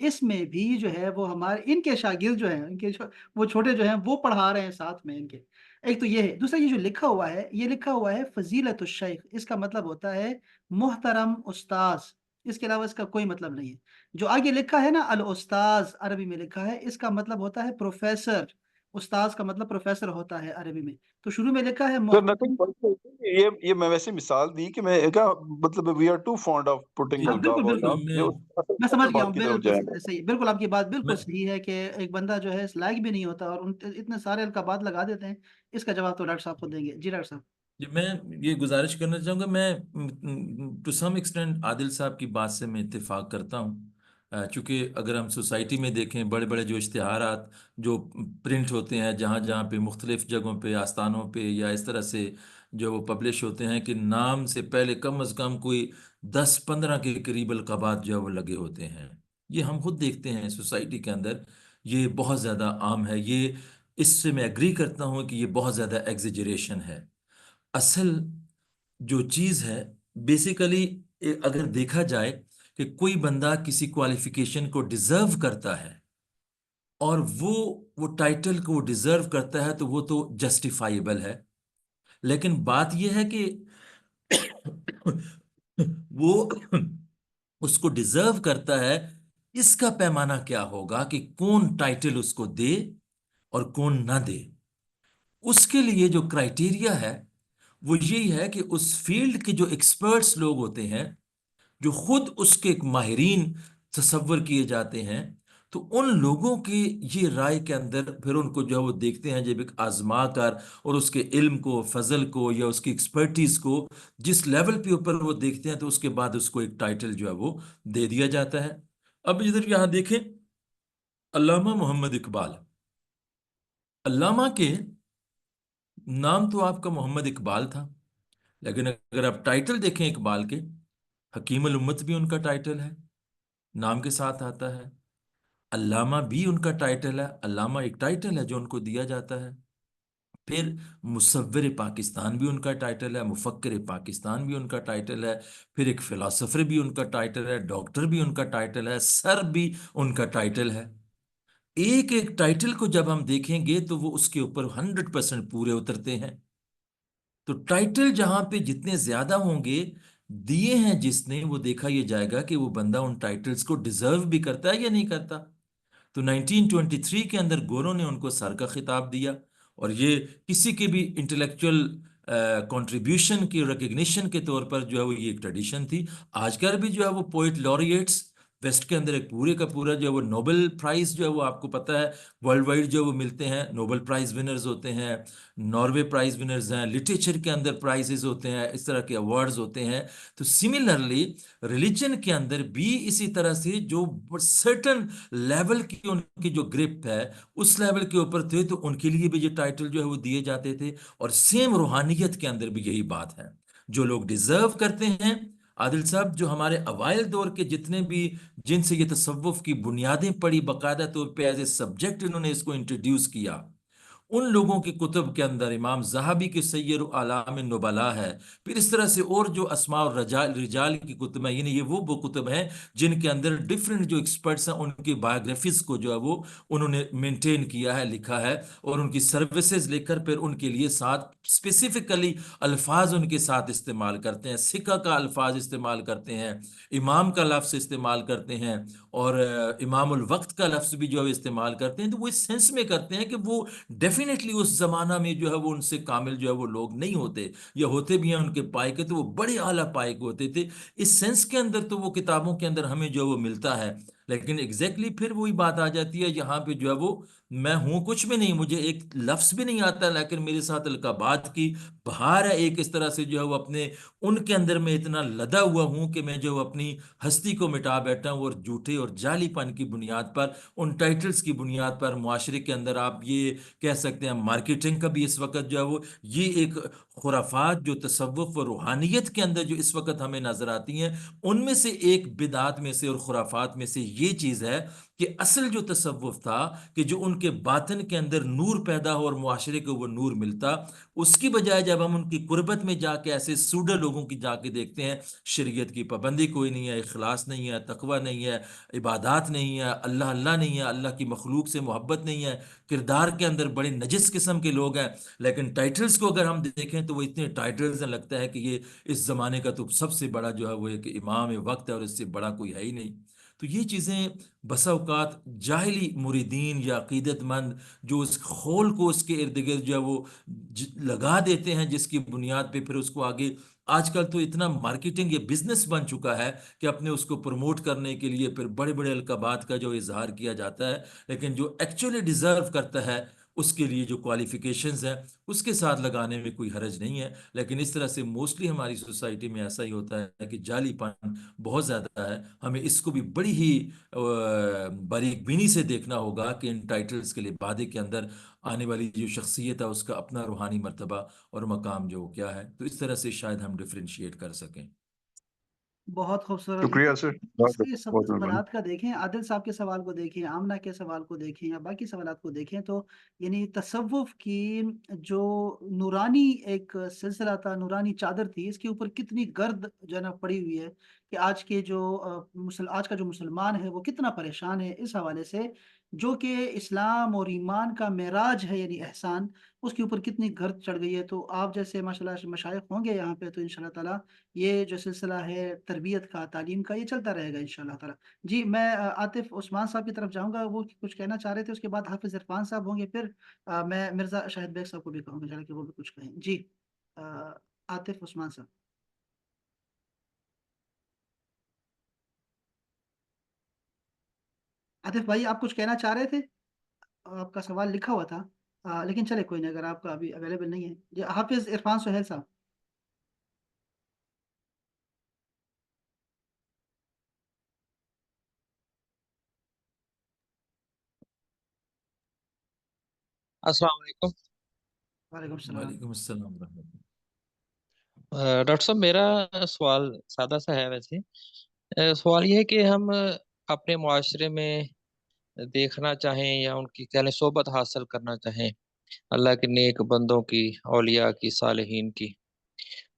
اس میں بھی جو ہے وہ ہمارے ان کے شاگرد جو ہیں وہ چھوٹے جو ہیں وہ پڑھا رہے ہیں ساتھ میں ان کے. ایک تو یہ ہے. دوسرا یہ جو لکھا ہوا ہے یہ لکھا ہوا ہے فضیلت الشیخ. اس کا مطلب ہوتا ہے محترم استاذ. اس کے علاوہ اس کا کوئی مطلب نہیں ہے. جو آگے لکھا ہے نا الاستاذ عربی میں لکھا ہے اس کا مطلب ہوتا ہے پروفیسر. استاذ کا مطلب پروفیسر ہوتا ہے عربی میں. تو شروع میں لکھا ہے سر نتھنگ یہ میں ویسے مثال دی کہ میں کیا مطلب we are too fond of putting ہاں بالکل القاب بالکل اور میں سمجھ گیا ہوں. بات کی طرف جائیں بالکل صحیح. بالکل آپ کی بات بالکل میں صحیح ہے کہ ایک بندہ جو ہے اس لائق بھی نہیں ہوتا اور اتنے سارے القابات لگا دیتے ہیں. اس کا جواب تو ڈاکٹر صاحب خود دیں گے. جی ڈاکٹر صاحب. میں یہ گزارش کرنا چاہوں گا. میں ٹو سم ایکسٹینٹ عادل صاحب کی بات سے میں اتفاق کرتا ہوں. چونکہ اگر ہم سوسائٹی میں دیکھیں بڑے بڑے جو اشتہارات جو پرنٹ ہوتے ہیں جہاں جہاں پہ مختلف جگہوں پہ آستانوں پہ یا اس طرح سے جو وہ پبلش ہوتے ہیں کہ نام سے پہلے کم از کم کوئی 10-15 کے قریب القابات جو ہے وہ لگے ہوتے ہیں. یہ ہم خود دیکھتے ہیں سوسائٹی کے اندر. یہ بہت زیادہ عام ہے. یہ اس سے میں ایگری کرتا ہوں کہ یہ بہت زیادہ ایگزیجریشن ہے. اصل جو چیز ہے بیسیکلی اگر دیکھا جائے کہ کوئی بندہ کسی کوالیفیکیشن کو ڈیزرو کرتا ہے اور وہ ٹائٹل کو ڈیزرو کرتا ہے تو وہ تو جسٹیفائیبل ہے. لیکن بات یہ ہے کہ وہ اس کو ڈیزرو کرتا ہے اس کا پیمانہ کیا ہوگا کہ کون ٹائٹل اس کو دے اور کون نہ دے. اس کے لیے جو کرائٹیریا ہے وہ یہی ہے کہ اس فیلڈ کے جو ایکسپرٹس لوگ ہوتے ہیں جو خود اس کے ماہرین تصور کیے جاتے ہیں تو ان لوگوں کی یہ رائے کے اندر پھر ان کو جو ہے وہ دیکھتے ہیں جب ایک آزما کر اور اس کے علم کو فضل کو یا اس کی ایکسپرٹیز کو جس لیول پہ اوپر وہ دیکھتے ہیں تو اس کے بعد اس کو ایک ٹائٹل جو ہے وہ دے دیا جاتا ہے. اب ادھر یہاں دیکھیں علامہ محمد اقبال. علامہ کے نام تو آپ کا محمد اقبال تھا لیکن اگر آپ ٹائٹل دیکھیں اقبال کے حکیم الامت بھی ان کا ٹائٹل ہے نام کے ساتھ آتا ہے. علامہ بھی ان کا ٹائٹل ہے. علامہ ایک ٹائٹل ہے جو ان کو دیا جاتا ہے. پھر مصور پاکستان بھی ان کا ٹائٹل ہے. مفکر پاکستان بھی ان کا ٹائٹل ہے. پھر ایک فلاسفر بھی ان کا ٹائٹل ہے. ڈاکٹر بھی ان کا ٹائٹل ہے. سر بھی ان کا ٹائٹل ہے. ایک ایک ٹائٹل کو جب ہم دیکھیں گے تو وہ اس کے اوپر 100% پورے اترتے ہیں. تو ٹائٹل جہاں پہ جتنے زیادہ ہوں گے دیے ہیں جس نے وہ دیکھا یہ جائے گا کہ وہ بندہ ان ٹائٹلز کو ڈیزرو بھی کرتا ہے یا نہیں کرتا. تو 1923 کے اندر گوروں نے ان کو سر کا خطاب دیا اور یہ کسی کے بھی انٹلیکچوئل کنٹریبیوشن کی ریکگنیشن کے طور پر جو ہے وہ یہ ایک ٹریڈیشن تھی. آج کل بھی جو ہے وہ پوئٹ لوریٹس ویسٹ کے اندر ایک پورے کا پورا جو ہے وہ نوبل پرائز جو ہے وہ آپ کو پتہ ہے ورلڈ وائڈ جو وہ ملتے ہیں. نوبل پرائز ونرز ہوتے ہیں, ناروے پرائز ونرز ہیں, لٹریچر کے اندر پرائزز ہوتے ہیں, اس طرح کے ایوارڈز ہوتے ہیں. تو سملرلی ریلیجن کے اندر بھی اسی طرح سے جو سرٹن لیول کی ان کی جو گرپ ہے اس لیول کے اوپر تھے تو ان کے لیے بھی یہ ٹائٹل جو ہے وہ دیے جاتے تھے. اور سیم روحانیت کے اندر بھی یہی بات ہے. جو لوگ ڈیزرو کرتے ہیں عادل صاحب جو ہمارے اوائل دور کے جتنے بھی جن سے یہ تصوف کی بنیادیں پڑی باقاعدہ طور پہ ایز اے سبجیکٹ انہوں نے اس کو انٹروڈیوس کیا ان لوگوں کی کتب کے اندر امام ذہبی کے سیر اعلام النبلاء ہے. پھر اس طرح سے اور جو اسماء رجال کی کتب ہیں یعنی یہ وہ کتب ہیں جن کے اندر ڈفرینٹ جو ایکسپرٹس ہیں ان کی بایوگرافیز کو جو ہے وہ انہوں نے مینٹین کیا ہے لکھا ہے اور ان کی سروسز لے کر پھر ان کے لیے ساتھ اسپیسیفکلی الفاظ ان کے ساتھ استعمال کرتے ہیں. سکہ کا الفاظ استعمال کرتے ہیں, امام کا لفظ استعمال کرتے ہیں اور امام الوقت کا لفظ بھی جو ہے استعمال کرتے ہیں. تو وہ اس سینس میں کرتے ہیں کہ وہ ڈیفینیٹلی اس زمانہ میں جو ہے وہ ان سے کامل جو ہے وہ لوگ نہیں ہوتے یا ہوتے بھی ہیں ان کے پائے کے تو وہ بڑے اعلیٰ پائے کے ہوتے تھے. اس سینس کے اندر تو وہ کتابوں کے اندر ہمیں جو وہ ملتا ہے. لیکن ایگزیکٹلی پھر وہی بات آ جاتی ہے یہاں پہ جو ہے وہ میں ہوں کچھ بھی نہیں, مجھے ایک لفظ بھی نہیں آتا لیکن میرے ساتھ القابات کی بہار ہے ایک اس طرح سے جو ہے وہ اپنے ان کے اندر میں اتنا لدا ہوا ہوں کہ میں جو اپنی ہستی کو مٹا بیٹھا ہوں اور جھوٹے اور جعلی پن کی بنیاد پر ان ٹائٹلز کی بنیاد پر معاشرے کے اندر آپ یہ کہہ سکتے ہیں مارکیٹنگ کا بھی اس وقت جو ہے وہ یہ ایک خرافات جو تصوف و روحانیت کے اندر جو اس وقت ہمیں نظر آتی ہیں ان میں سے ایک بدعات میں سے اور خرافات میں سے یہ چیز ہے کہ اصل جو تصوف تھا کہ جو ان کے باطن کے اندر نور پیدا ہو اور معاشرے کو وہ نور ملتا، اس کی بجائے جب ہم ان کی قربت میں جا کے ایسے سوڈر لوگوں کی جا کے دیکھتے ہیں، شریعت کی پابندی کوئی نہیں ہے، اخلاص نہیں ہے، تقوی نہیں ہے، عبادات نہیں ہے، اللہ اللہ نہیں ہے، اللہ کی مخلوق سے محبت نہیں ہے، کردار کے اندر بڑے نجس قسم کے لوگ ہیں، لیکن ٹائٹلز کو اگر ہم دیکھیں تو وہ اتنے ٹائٹلز ہیں، لگتا ہے کہ یہ اس زمانے کا تو سب سے بڑا جو ہے وہ ایک امام وقت ہے اور اس سے بڑا کوئی ہے ہی نہیں۔ تو یہ چیزیں بسا اوقات جاہلی مریدین یا عقیدت مند جو اس خول کو اس کے ارد گرد جو ہے وہ لگا دیتے ہیں، جس کی بنیاد پہ پھر اس کو آگے، آج کل تو اتنا مارکیٹنگ یہ بزنس بن چکا ہے کہ اپنے اس کو پروموٹ کرنے کے لیے پھر بڑے بڑے القابات کا جو اظہار کیا جاتا ہے، لیکن جو ایکچولی ڈیزرو کرتا ہے اس کے لیے جو کوالیفیکیشنز ہیں اس کے ساتھ لگانے میں کوئی حرج نہیں ہے۔ لیکن اس طرح سے موسٹلی ہماری سوسائٹی میں ایسا ہی ہوتا ہے کہ جعلی پن بہت زیادہ ہے۔ ہمیں اس کو بھی بڑی ہی باریک بینی سے دیکھنا ہوگا کہ ان ٹائٹلز کے لبادے کے اندر آنے والی جو شخصیت ہے اس کا اپنا روحانی مرتبہ اور مقام جو کیا ہے، تو اس طرح سے شاید ہم ڈفرینشیٹ کر سکیں۔ بہت خوبصورت۔ شکریہ سر، اس کے بہت مہربانی۔ سوالات کا دیکھیں، عادل صاحب کے سوال کو دیکھیں، آمنہ کے سوال کو دیکھیں یا باقی سوالات کو دیکھیں، تو یعنی تصوف کی جو نورانی ایک سلسلہ تھا، نورانی چادر تھی، اس کے اوپر کتنی گرد جو ہے نا پڑی ہوئی ہے کہ آج کے جو آج کا جو مسلمان ہے وہ کتنا پریشان ہے اس حوالے سے، جو کہ اسلام اور ایمان کا معراج ہے یعنی احسان، اس کے اوپر کتنی گرد چڑھ گئی ہے۔ تو آپ جیسے ماشاءاللہ مشائخ ہوں گے یہاں پہ تو انشاءاللہ تعالیٰ یہ جو سلسلہ ہے تربیت کا، تعلیم کا، یہ چلتا رہے گا انشاءاللہ تعالیٰ۔ جی میں عاطف عثمان صاحب کی طرف جاؤں گا، وہ کچھ کہنا چاہ رہے تھے، اس کے بعد حافظ عرفان صاحب ہوں گے، پھر میں مرزا شاہد بیگ صاحب کو بھی کہوں گا کہ وہ بھی کچھ کہیں۔ جی عاطف عثمان صاحب۔ عاطف بھائی آپ کچھ کہنا چاہ رہے تھے؟ آپ کا سوال لکھا ہوا تھا، لیکن چلے کوئی نہیں، اگر آپ کا ابھی اویلیبل نہیں ہے۔ جی حافظ عرفان سہیل صاحب۔ السلام علیکم۔ وعلیکم السلام۔ وعلیکم السلام ورحمۃ اللہ۔ ڈاکٹر صاحب میرا سوال سادہ سا ہے ویسے۔ سوال یہ ہے کہ ہم اپنے معاشرے میں دیکھنا چاہیں یا ان کی کہہ لیں صحبت حاصل کرنا چاہیں اللہ کے نیک بندوں کی، اولیاء کی، صالحین کی،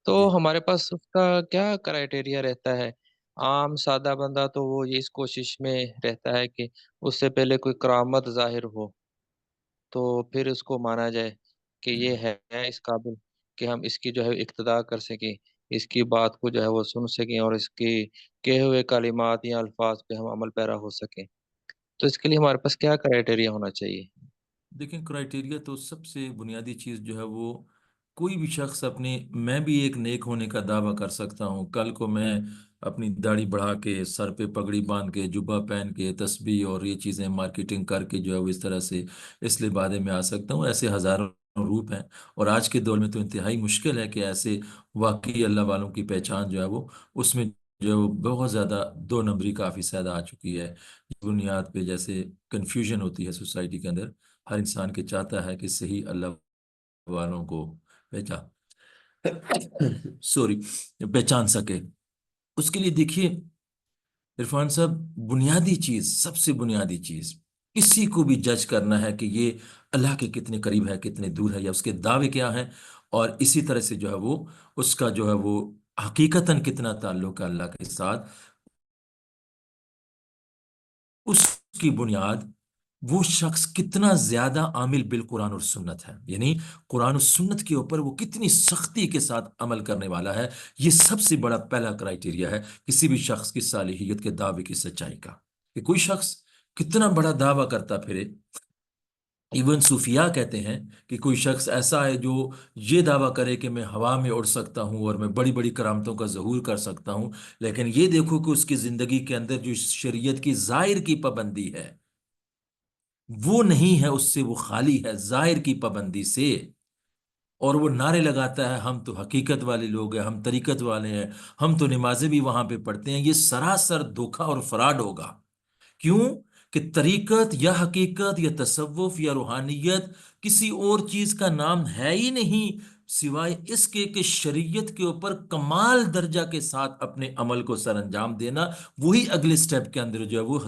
تو جی ہمارے پاس اس کا کیا کرائٹیریا رہتا ہے؟ عام سادہ بندہ تو وہ یہ اس کوشش میں رہتا ہے کہ اس سے پہلے کوئی کرامت ظاہر ہو تو پھر اس کو مانا جائے کہ یہ ہے اس قابل کہ ہم اس کی جو ہے اقتدا کر سکیں، اس کی بات کو جو ہے وہ سن سکیں اور اس کی کہے ہوئے کلمات یا الفاظ پہ ہم عمل پیرا ہو سکیں، تو اس کے لیے ہمارے پاس کیا کرائٹیریا ہونا چاہیے؟ دیکھیں، کرائٹیریا تو سب سے بنیادی چیز جو ہے وہ کوئی بھی شخص اپنے، میں بھی ایک نیک ہونے کا دعویٰ کر سکتا ہوں، کل کو میں اپنی داڑھی بڑھا کے، سر پہ پگڑی باندھ کے، جبہ پہن کے، تسبیح اور یہ چیزیں مارکیٹنگ کر کے جو ہے وہ اس طرح سے اس لبادے میں آ سکتا ہوں، ایسے ہزاروں روپ ہیں، اور آج کے دور میں تو انتہائی مشکل ہے کہ ایسے واقعی اللہ والوں کی پہچان جو ہے وہ اس میں جو ہے وہ بہت زیادہ دو نمبری کافی زیادہ آ چکی ہے۔ بنیاد پہ جیسے کنفیوژن ہوتی ہے سوسائٹی کے اندر، ہر انسان کے چاہتا ہے کہ صحیح اللہ والوں کو پہچان سکے۔ اس کے لیے دیکھیے عرفان صاحب، بنیادی چیز، سب سے بنیادی چیز، کسی کو بھی جج کرنا ہے کہ یہ اللہ کے کتنے قریب ہے، کتنے دور ہے، یا اس کے دعوے کیا ہیں، اور اسی طرح سے جو ہے وہ اس کا جو ہے وہ حقیقتاً کتنا تعلق ہے اللہ کے ساتھ، اس کی بنیاد وہ شخص کتنا زیادہ عامل بالقرآن اور سنت ہے، یعنی قرآن و سنت کے اوپر وہ کتنی سختی کے ساتھ عمل کرنے والا ہے۔ یہ سب سے بڑا پہلا کرائٹیریا ہے کسی بھی شخص کی صالحیت کے دعوے کی سچائی کا، کہ کوئی شخص کتنا بڑا دعویٰ کرتا پھرے۔ ایون صوفیاء کہتے ہیں کہ کوئی شخص ایسا ہے جو یہ دعویٰ کرے کہ میں ہوا میں اڑ سکتا ہوں اور میں بڑی بڑی کرامتوں کا ظہور کر سکتا ہوں، لیکن یہ دیکھو کہ اس کی زندگی کے اندر جو شریعت کی ظاہر کی پابندی ہے وہ نہیں ہے، اس سے وہ خالی ہے ظاہر کی پابندی سے، اور وہ نعرے لگاتا ہے ہم تو حقیقت والے لوگ ہیں، ہم طریقت والے ہیں، ہم تو نمازیں بھی وہاں پہ پڑھتے ہیں۔ یہ سراسر دھوکہ اور فراڈ ہوگا۔ کیوں کہ طریقت یا حقیقت یا تصوف یا روحانیت کسی اور چیز کا نام ہے ہی نہیں سوائے اس کے شریعت کے اوپر کمال درجہ کے ساتھ اپنے عمل کو سر انجام دینا، وہی اگلے سٹیپ کے اندر جو ہے وہ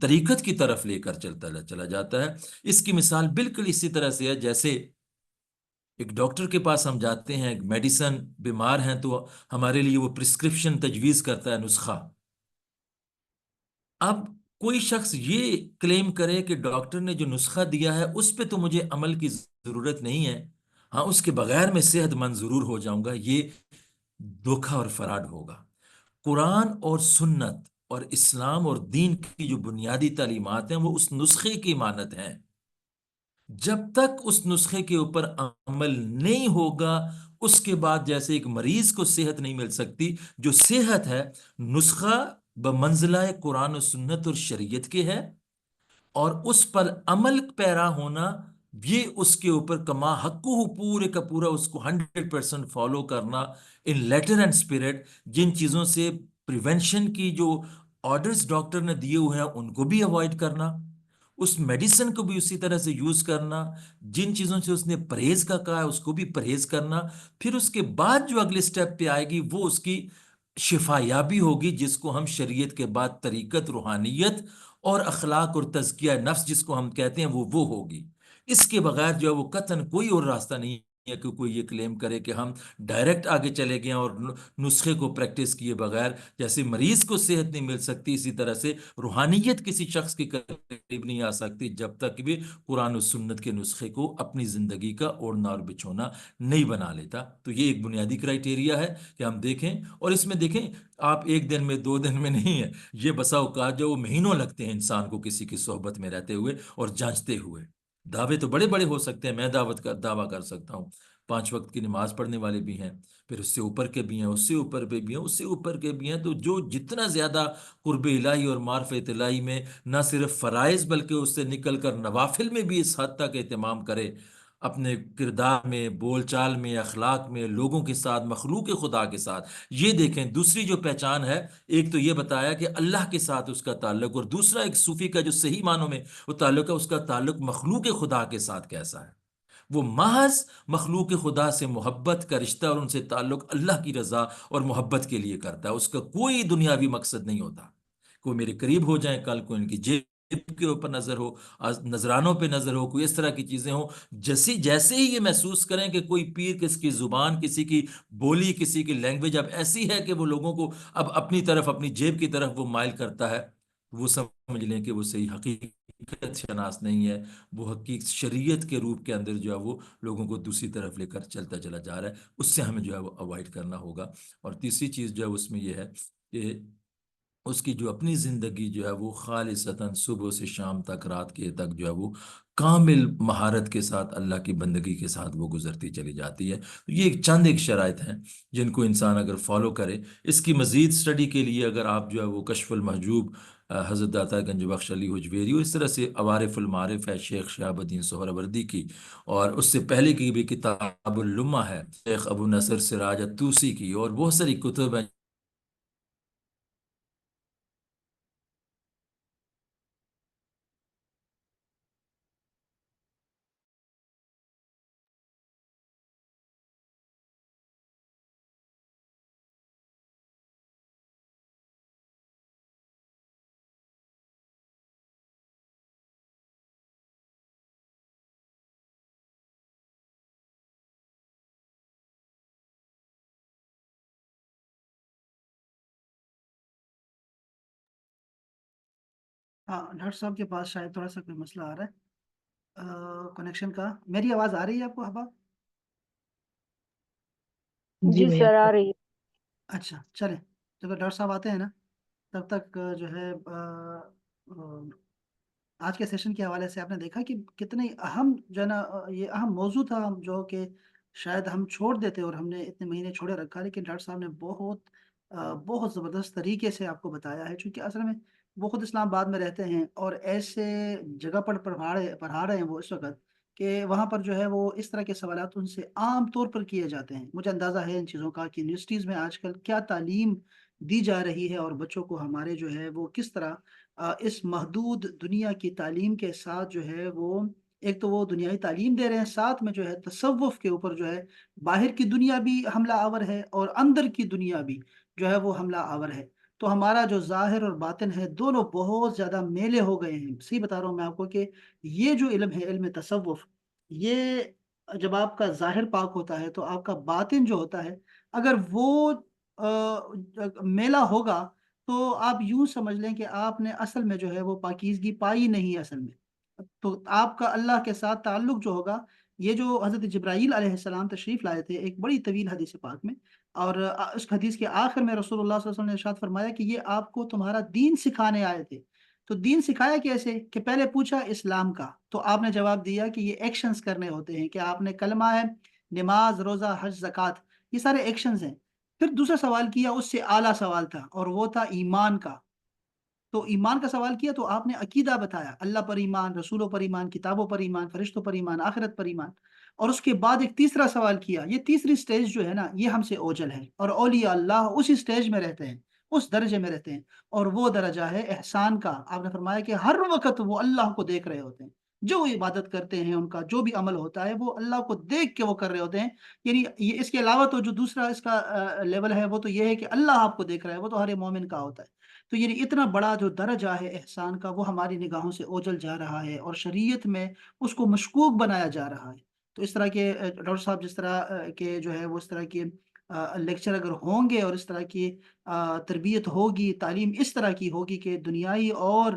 طریقت کی طرف لے کر چلا جاتا ہے۔ اس کی مثال بالکل اسی طرح سے ہے جیسے ایک ڈاکٹر کے پاس ہم جاتے ہیں، ایک میڈیسن بیمار ہیں تو ہمارے لیے وہ پرسکرپشن تجویز کرتا ہے، نسخہ۔ اب کوئی شخص یہ کلیم کرے کہ ڈاکٹر نے جو نسخہ دیا ہے اس پہ تو مجھے عمل کی ضرورت نہیں ہے، ہاں اس کے بغیر میں صحت مند ضرور ہو جاؤں گا، یہ دھوکہ اور فراڈ ہوگا۔ قرآن اور سنت اور اسلام اور دین کی جو بنیادی تعلیمات ہیں وہ اس نسخے کی مانند ہیں۔ جب تک اس نسخے کے اوپر عمل نہیں ہوگا، اس کے بعد جیسے ایک مریض کو صحت نہیں مل سکتی، جو صحت ہے نسخہ بمنزلہ قرآن و سنت اور شریعت کے ہے، اور اس پر عمل پیرا ہونا یہ اس کے اوپر کما حقہ پورے کا پورا اس کو 100% فالو کرنا ان لیٹر اینڈ اسپرٹ، جن چیزوں سے پریونشن کی جو آرڈرز ڈاکٹر نے دیے ہوئے ہیں ان کو بھی اوائڈ کرنا، اس میڈیسن کو بھی اسی طرح سے یوز کرنا، جن چیزوں سے اس نے پرہیز کا کہا ہے اس کو بھی پرہیز کرنا۔ پھر اس کے بعد جو اگلے سٹیپ پہ آئے گی وہ اس کی شفا یابی ہوگی، جس کو ہم شریعت کے بعد طریقت، روحانیت اور اخلاق اور تزکیہ نفس جس کو ہم کہتے ہیں وہ ہوگی۔ اس کے بغیر جو ہے وہ قطعاً کوئی اور راستہ نہیں ہے کہ کوئی یہ کلیم کرے کہ ہم ڈائریکٹ آگے چلے گئے اور نسخے کو پریکٹس کیے بغیر، جیسے مریض کو صحت نہیں مل سکتی اسی طرح سے روحانیت کسی شخص کے قریب نہیں آ سکتی جب تک بھی قرآن و سنت کے نسخے کو اپنی زندگی کا اوڑھنا اور بچھونا نہیں بنا لیتا۔ تو یہ ایک بنیادی کرائٹیریا ہے کہ ہم دیکھیں، اور اس میں دیکھیں آپ ایک دن میں 2 دن میں نہیں ہے، یہ بسا اوقات جو وہ مہینوں لگتے ہیں انسان کو کسی کی صحبت میں رہتے ہوئے اور جانچتے ہوئے۔ دعوے تو بڑے بڑے ہو سکتے ہیں، میں دعویٰ کر سکتا ہوں 5 وقت کی نماز پڑھنے والے بھی ہیں، پھر اس سے اوپر کے بھی ہیں، اس سے اوپر پہ بھی ہیں، اس سے اوپر کے بھی ہیں، تو جو جتنا زیادہ قرب الہی اور معرفت الہی میں نہ صرف فرائض بلکہ اس سے نکل کر نوافل میں بھی اس حد تک اہتمام کرے، اپنے کردار میں، بول چال میں، اخلاق میں، لوگوں کے ساتھ، مخلوق خدا کے ساتھ۔ یہ دیکھیں دوسری جو پہچان ہے، ایک تو یہ بتایا کہ اللہ کے ساتھ اس کا تعلق، اور دوسرا ایک صوفی کا جو صحیح معنوں میں وہ تعلق ہے، اس کا تعلق مخلوق خدا کے ساتھ کیسا ہے۔ وہ محض مخلوق خدا سے محبت کا رشتہ اور ان سے تعلق اللہ کی رضا اور محبت کے لیے کرتا ہے، اس کا کوئی دنیاوی مقصد نہیں ہوتا۔ کوئی میرے قریب ہو جائیں، کل کو ان کی جیب کے اوپر نظر ہو، نذرانوں پہ نظر ہو، کوئی اس طرح کی چیزیں ہوں، جیسے ہی یہ محسوس کریں کہ کوئی پیر کسی کی زبان، کسی کی بولی، کسی کی لینگویج اب ایسی ہے کہ وہ لوگوں کو اب اپنی طرف، اپنی جیب کی طرف وہ مائل کرتا ہے، وہ سمجھ لیں کہ وہ صحیح حقیقت شناس نہیں ہے، وہ حقیقت شریعت کے روپ کے اندر جو ہے وہ لوگوں کو دوسری طرف لے کر چلتا چلا جا رہا ہے۔ اس سے ہمیں جو ہے وہ اوائڈ کرنا ہوگا۔ اور تیسری چیز جو ہے اس میں یہ ہے کہ اس کی جو اپنی زندگی جو ہے وہ خالصتاً صبح سے شام تک، رات کے تک جو ہے وہ کامل مہارت کے ساتھ اللہ کی بندگی کے ساتھ وہ گزرتی چلی جاتی ہے۔ یہ ایک شرائط ہیں جن کو انسان اگر فالو کرے۔ اس کی مزید سٹڈی کے لیے اگر آپ جو ہے وہ کشف المحجوب حضرت داتا گنج بخش علی حجویری، اور اس طرح سے عوارف المعارف ہے شیخ شہاب الدین سہروردی کی، اور اس سے پہلے کی بھی کتاب اللمہ ہے شیخ ابو نصر سراج الطوسی کی، اور بہت ساری کتب ہیں۔ ہاں ڈاکٹر صاحب کے پاس شاید تھوڑا سا کوئی مسئلہ آ رہا ہے کنیکشن کا۔ میری آواز آ رہی ہے آپ کو حباب؟ جی سر آ رہی ہے۔ اچھا چلیں، جب تک ڈاکٹر صاحب آتے ہیں نا تب تک جو ہے آج کے سیشن کے حوالے سے آپ نے دیکھا کہ کتنے اہم جو ہے نا یہ اہم موضوع تھا جو کہ شاید ہم چھوڑ دیتے اور ہم نے اتنے مہینے چھوڑے رکھا، لیکن ڈاکٹر صاحب نے بہت زبردست طریقے سے آپ کو بتایا ہے، چونکہ اصل میں وہ خود اسلام آباد میں رہتے ہیں اور ایسے جگہ پر پڑھا رہے ہیں وہ اس وقت کہ وہاں پر جو ہے وہ اس طرح کے سوالات ان سے عام طور پر کیے جاتے ہیں۔ مجھے اندازہ ہے ان چیزوں کا کہ یونیورسٹیز میں آج کل کیا تعلیم دی جا رہی ہے اور بچوں کو ہمارے جو ہے وہ کس طرح اس محدود دنیا کی تعلیم کے ساتھ جو ہے وہ ایک تو وہ دنیاوی تعلیم دے رہے ہیں، ساتھ میں جو ہے تصوف کے اوپر جو ہے باہر کی دنیا بھی حملہ آور ہے اور اندر کی دنیا بھی جو ہے وہ حملہ آور ہے۔ تو ہمارا جو ظاہر اور باطن ہے دونوں بہت زیادہ میلے ہو گئے ہیں۔ صحیح بتا رہا ہوں میں آپ کو کہ یہ جو علم ہے، علم تصوف، یہ جب آپ کا ظاہر پاک ہوتا ہے تو آپ کا باطن جو ہوتا ہے اگر وہ میلا ہوگا تو آپ یوں سمجھ لیں کہ آپ نے اصل میں جو ہے وہ پاکیزگی پائی نہیں اصل میں۔ تو آپ کا اللہ کے ساتھ تعلق جو ہوگا، یہ جو حضرت جبرائیل علیہ السلام تشریف لائے تھے ایک بڑی طویل حدیث پاک میں، اور اس حدیث کے آخر میں رسول اللہ صلی اللہ علیہ وسلم نے ارشاد فرمایا کہ یہ آپ کو تمہارا دین سکھانے آئے تھے۔ تو دین سکھایا کیسے؟ کہ پہلے پوچھا اسلام کا، تو آپ نے جواب دیا کہ یہ ایکشنز کرنے ہوتے ہیں، کہ آپ نے کلمہ ہے، نماز، روزہ، حج، زکوٰۃ، یہ سارے ایکشنز ہیں۔ پھر دوسرا سوال کیا، اس سے اعلیٰ سوال تھا، اور وہ تھا ایمان کا۔ تو ایمان کا سوال کیا تو آپ نے عقیدہ بتایا، اللہ پر ایمان، رسولوں پر ایمان، کتابوں پر ایمان، فرشتوں پر ایمان، آخرت پر ایمان۔ اور اس کے بعد ایک تیسرا سوال کیا، یہ تیسری سٹیج جو ہے نا یہ ہم سے اوجل ہے، اور اولیاء اللہ اسی سٹیج میں رہتے ہیں، اس درجے میں رہتے ہیں، اور وہ درجہ ہے احسان کا۔ آپ نے فرمایا کہ ہر وقت وہ اللہ کو دیکھ رہے ہوتے ہیں، جو عبادت کرتے ہیں ان کا جو بھی عمل ہوتا ہے وہ اللہ کو دیکھ کے وہ کر رہے ہوتے ہیں۔ یعنی یہ اس کے علاوہ تو جو دوسرا اس کا لیول ہے وہ تو یہ ہے کہ اللہ آپ کو دیکھ رہا ہے، وہ تو ہر مومن کا ہوتا ہے۔ تو یعنی اتنا بڑا جو درجہ ہے احسان کا وہ ہماری نگاہوں سے اوجل جا رہا ہے، اور شریعت میں اس کو مشکوک بنایا جا رہا ہے۔ تو اس طرح کے ڈاکٹر صاحب جس طرح کے جو ہے وہ اس طرح کے لیکچر اگر ہوں گے، اور اس طرح کی تربیت ہوگی، تعلیم اس طرح کی ہوگی کہ دنیائی اور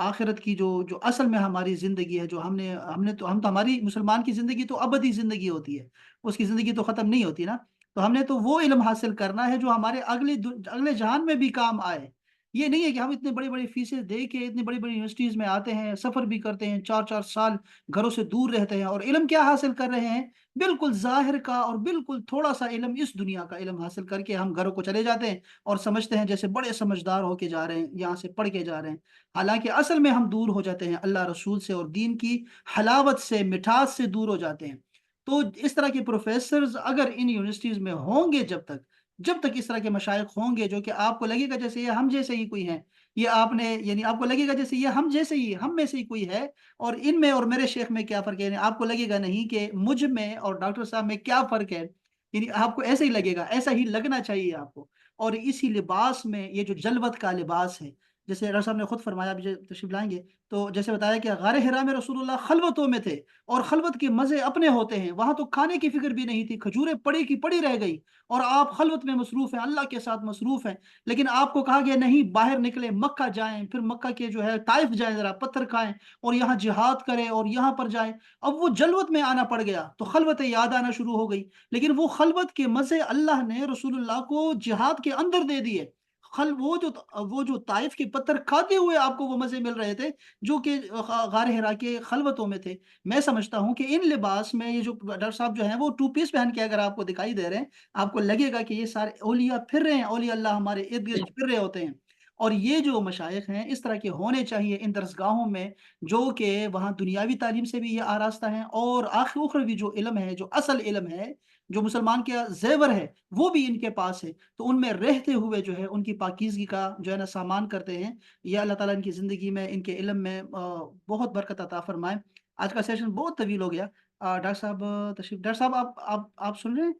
آخرت کی جو اصل میں ہماری زندگی ہے، جو ہم تو ہماری مسلمان کی زندگی تو ابدی زندگی ہوتی ہے، اس کی زندگی تو ختم نہیں ہوتی نا۔ تو ہم نے تو وہ علم حاصل کرنا ہے جو ہمارے اگلے جہان میں بھی کام آئے۔ یہ نہیں ہے کہ ہم اتنے بڑے بڑے فیسیں دے کے اتنی بڑی بڑی یونیورسٹیز میں آتے ہیں، سفر بھی کرتے ہیں، 4 4 سال گھروں سے دور رہتے ہیں، اور علم کیا حاصل کر رہے ہیں؟ بالکل ظاہر کا، اور بالکل تھوڑا سا علم اس دنیا کا علم حاصل کر کے ہم گھروں کو چلے جاتے ہیں، اور سمجھتے ہیں جیسے بڑے سمجھدار ہو کے جا رہے ہیں، یہاں سے پڑھ کے جا رہے ہیں۔ حالانکہ اصل میں ہم دور ہو جاتے ہیں اللہ رسول سے، اور دین کی حلاوت سے، مٹھاس سے دور ہو جاتے ہیں۔ تو اس طرح کے پروفیسرز اگر ان یونیورسٹیز میں ہوں گے، جب تک اس طرح کے مشائخ ہوں گے جو کہ آپ کو لگے گا جیسے یہ ہم جیسے ہی کوئی ہیں، یہ آپ نے یعنی آپ کو لگے گا جیسے یہ ہم جیسے ہی، ہم میں سے ہی کوئی ہے، اور ان میں اور میرے شیخ میں کیا فرق ہے، یعنی آپ کو لگے گا نہیں کہ مجھ میں اور ڈاکٹر صاحب میں کیا فرق ہے، یعنی آپ کو ایسے ہی لگے گا، ایسا ہی لگنا چاہیے آپ کو۔ اور اسی لباس میں یہ جو جلوت کا لباس ہے، جیسے ڈاکٹر صاحب نے خود فرمایا، بھی تشریف لائیں گے تو جیسے بتایا کہ غار حرا میں رسول اللہ خلوتوں میں تھے، اور خلوت کے مزے اپنے ہوتے ہیں، وہاں تو کھانے کی فکر بھی نہیں تھی، کھجوریں پڑی کی پڑی رہ گئی، اور آپ خلوت میں مصروف ہیں، اللہ کے ساتھ مصروف ہیں۔ لیکن آپ کو کہا گیا نہیں، باہر نکلے، مکہ جائیں، پھر مکہ کے جو ہے طائف جائیں، ذرا پتھر کھائیں، اور یہاں جہاد کریں، اور یہاں پر جائیں۔ اب وہ جلوت میں آنا پڑ گیا تو خلوتیں یاد آنا شروع ہو گئی، لیکن وہ خلوت کے مزے اللہ نے رسول اللہ کو جہاد کے اندر دے دیے۔ وہ جو طائف کے پتھر کھاتے ہوئے آپ کو وہ مزے مل رہے تھے جو کہ غار حرا کے خلوتوں میں تھے۔ میں سمجھتا ہوں کہ ان لباس میں یہ جو ڈاکٹر صاحب جو ہیں وہ 2 پیس پہن کے اگر آپ کو دکھائی دے رہے ہیں، آپ کو لگے گا کہ یہ سارے اولیاء پھر رہے ہیں، اولیاء اللہ ہمارے ارد گرد پھر رہے ہوتے ہیں۔ اور یہ جو مشائخ ہیں اس طرح کے ہونے چاہیے ان درسگاہوں میں، جو کہ وہاں دنیاوی تعلیم سے بھی یہ آراستہ ہیں، اور اخروی جو علم ہے، جو اصل علم ہے، جو مسلمان کے زیور ہے، وہ بھی ان کے پاس ہے۔ تو ان میں رہتے ہوئے جو ہے ان کی پاکیزگی کا جو ہے نا سامان کرتے ہیں۔ یا اللہ تعالیٰ ان کی زندگی میں، ان کے علم میں بہت برکت عطا فرمائے۔ آج کا سیشن بہت طویل ہو گیا۔ ڈاکٹر صاحب تشریف، ڈاکٹر صاحب آپ سن رہے ہیں؟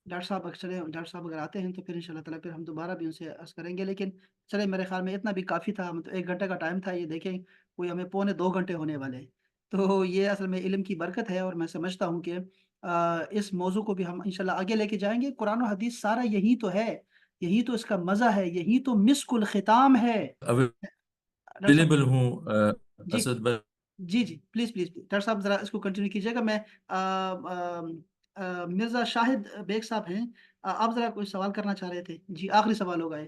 ڈاکٹر صاحب اگر آتے ہیں تو پھر انشاءاللہ تعالیٰ پھر ہم دوبارہ بھی ان سے عرض کریں گے، لیکن چلے میرے خیال میں اتنا بھی کافی تھا، تو 1 گھنٹے کا ٹائم تھا، یہ دیکھیں کوئی ہمیں 1.25 گھنٹے ہونے والے ہیں۔ تو یہ اصل میں علم کی برکت ہے، اور میں سمجھتا ہوں کہ اس موضوع کو بھی ہم انشاءاللہ آگے لے کے جائیں گے۔ قرآن و حدیث سارا یہی تو ہے، یہی تو اس کا مزہ ہے، یہی تو مسک الختام ہے۔ ڈاکٹر صاحب اویلیبل ہوں جی اسد بھائی۔ جی جی، پلیز پلیز ڈاکٹر صاحب ذرا اس کو کنٹینیو کیجیے گا۔ میں مرزا شاہد بیگ صاحب ہیں، آپ ذرا کوئی سوال کرنا چاہ رہے تھے؟ جی آخری سوال ہوگا یہ۔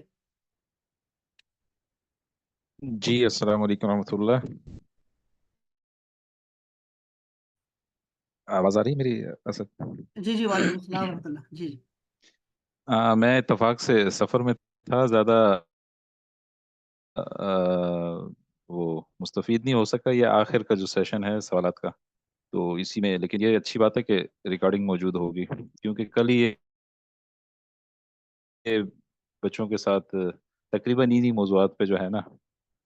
جی السلام علیکم ورحمۃ اللہ، آواز آ رہی ہے میری اسد؟ جی جی، وعلیکم السلام ورحمۃ اللہ۔ جی جی میں اتفاق سے سفر میں تھا، زیادہ وہ مستفید نہیں ہو سکا، یہ آخر کا جو سیشن ہے سوالات کا، تو اسی میں، لیکن یہ اچھی بات ہے کہ ریکارڈنگ موجود ہوگی، کیونکہ کل ہی یہ بچوں کے ساتھ تقریباً انہی موضوعات پہ جو ہے نا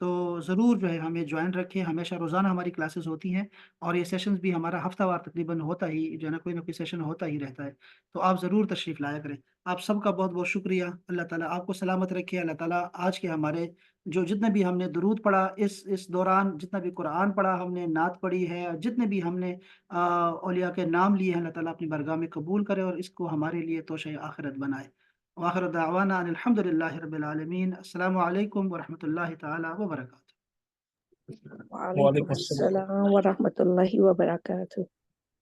تو ضرور جو ہے ہمیں جوائن رکھیں. ہمیشہ روزانہ ہماری کلاسز ہوتی ہیں اور یہ سیشنز بھی ہمارا ہفتہ وار تقریباً ہوتا ہی جو ہے نہ کوئی سیشن ہوتا ہی رہتا ہے. تو آپ ضرور تشریف لایا کریں. آپ سب کا بہت بہت شکریہ. اللہ تعالیٰ آپ کو سلامت رکھے. اللہ تعالیٰ آج کے ہمارے جو جتنے بھی ہم نے درود پڑھا اس دوران، جتنا بھی قرآن پڑھا ہم نے، نعت پڑھی ہے، جتنے بھی ہم نے اولیاء کے نام لیے ہیں، اللہ تعالیٰ اپنی بارگاہ میں قبول کرے اور اس کو ہمارے لیے توشہ آخرت بنائے. وآخر دعوانا ان الحمد للہ رب العالمین. السلام علیکم ورحمۃ اللہ تعالیٰ وبرکاتہ. وعلیکم السلام ورحمۃ اللہ وبرکاتہ.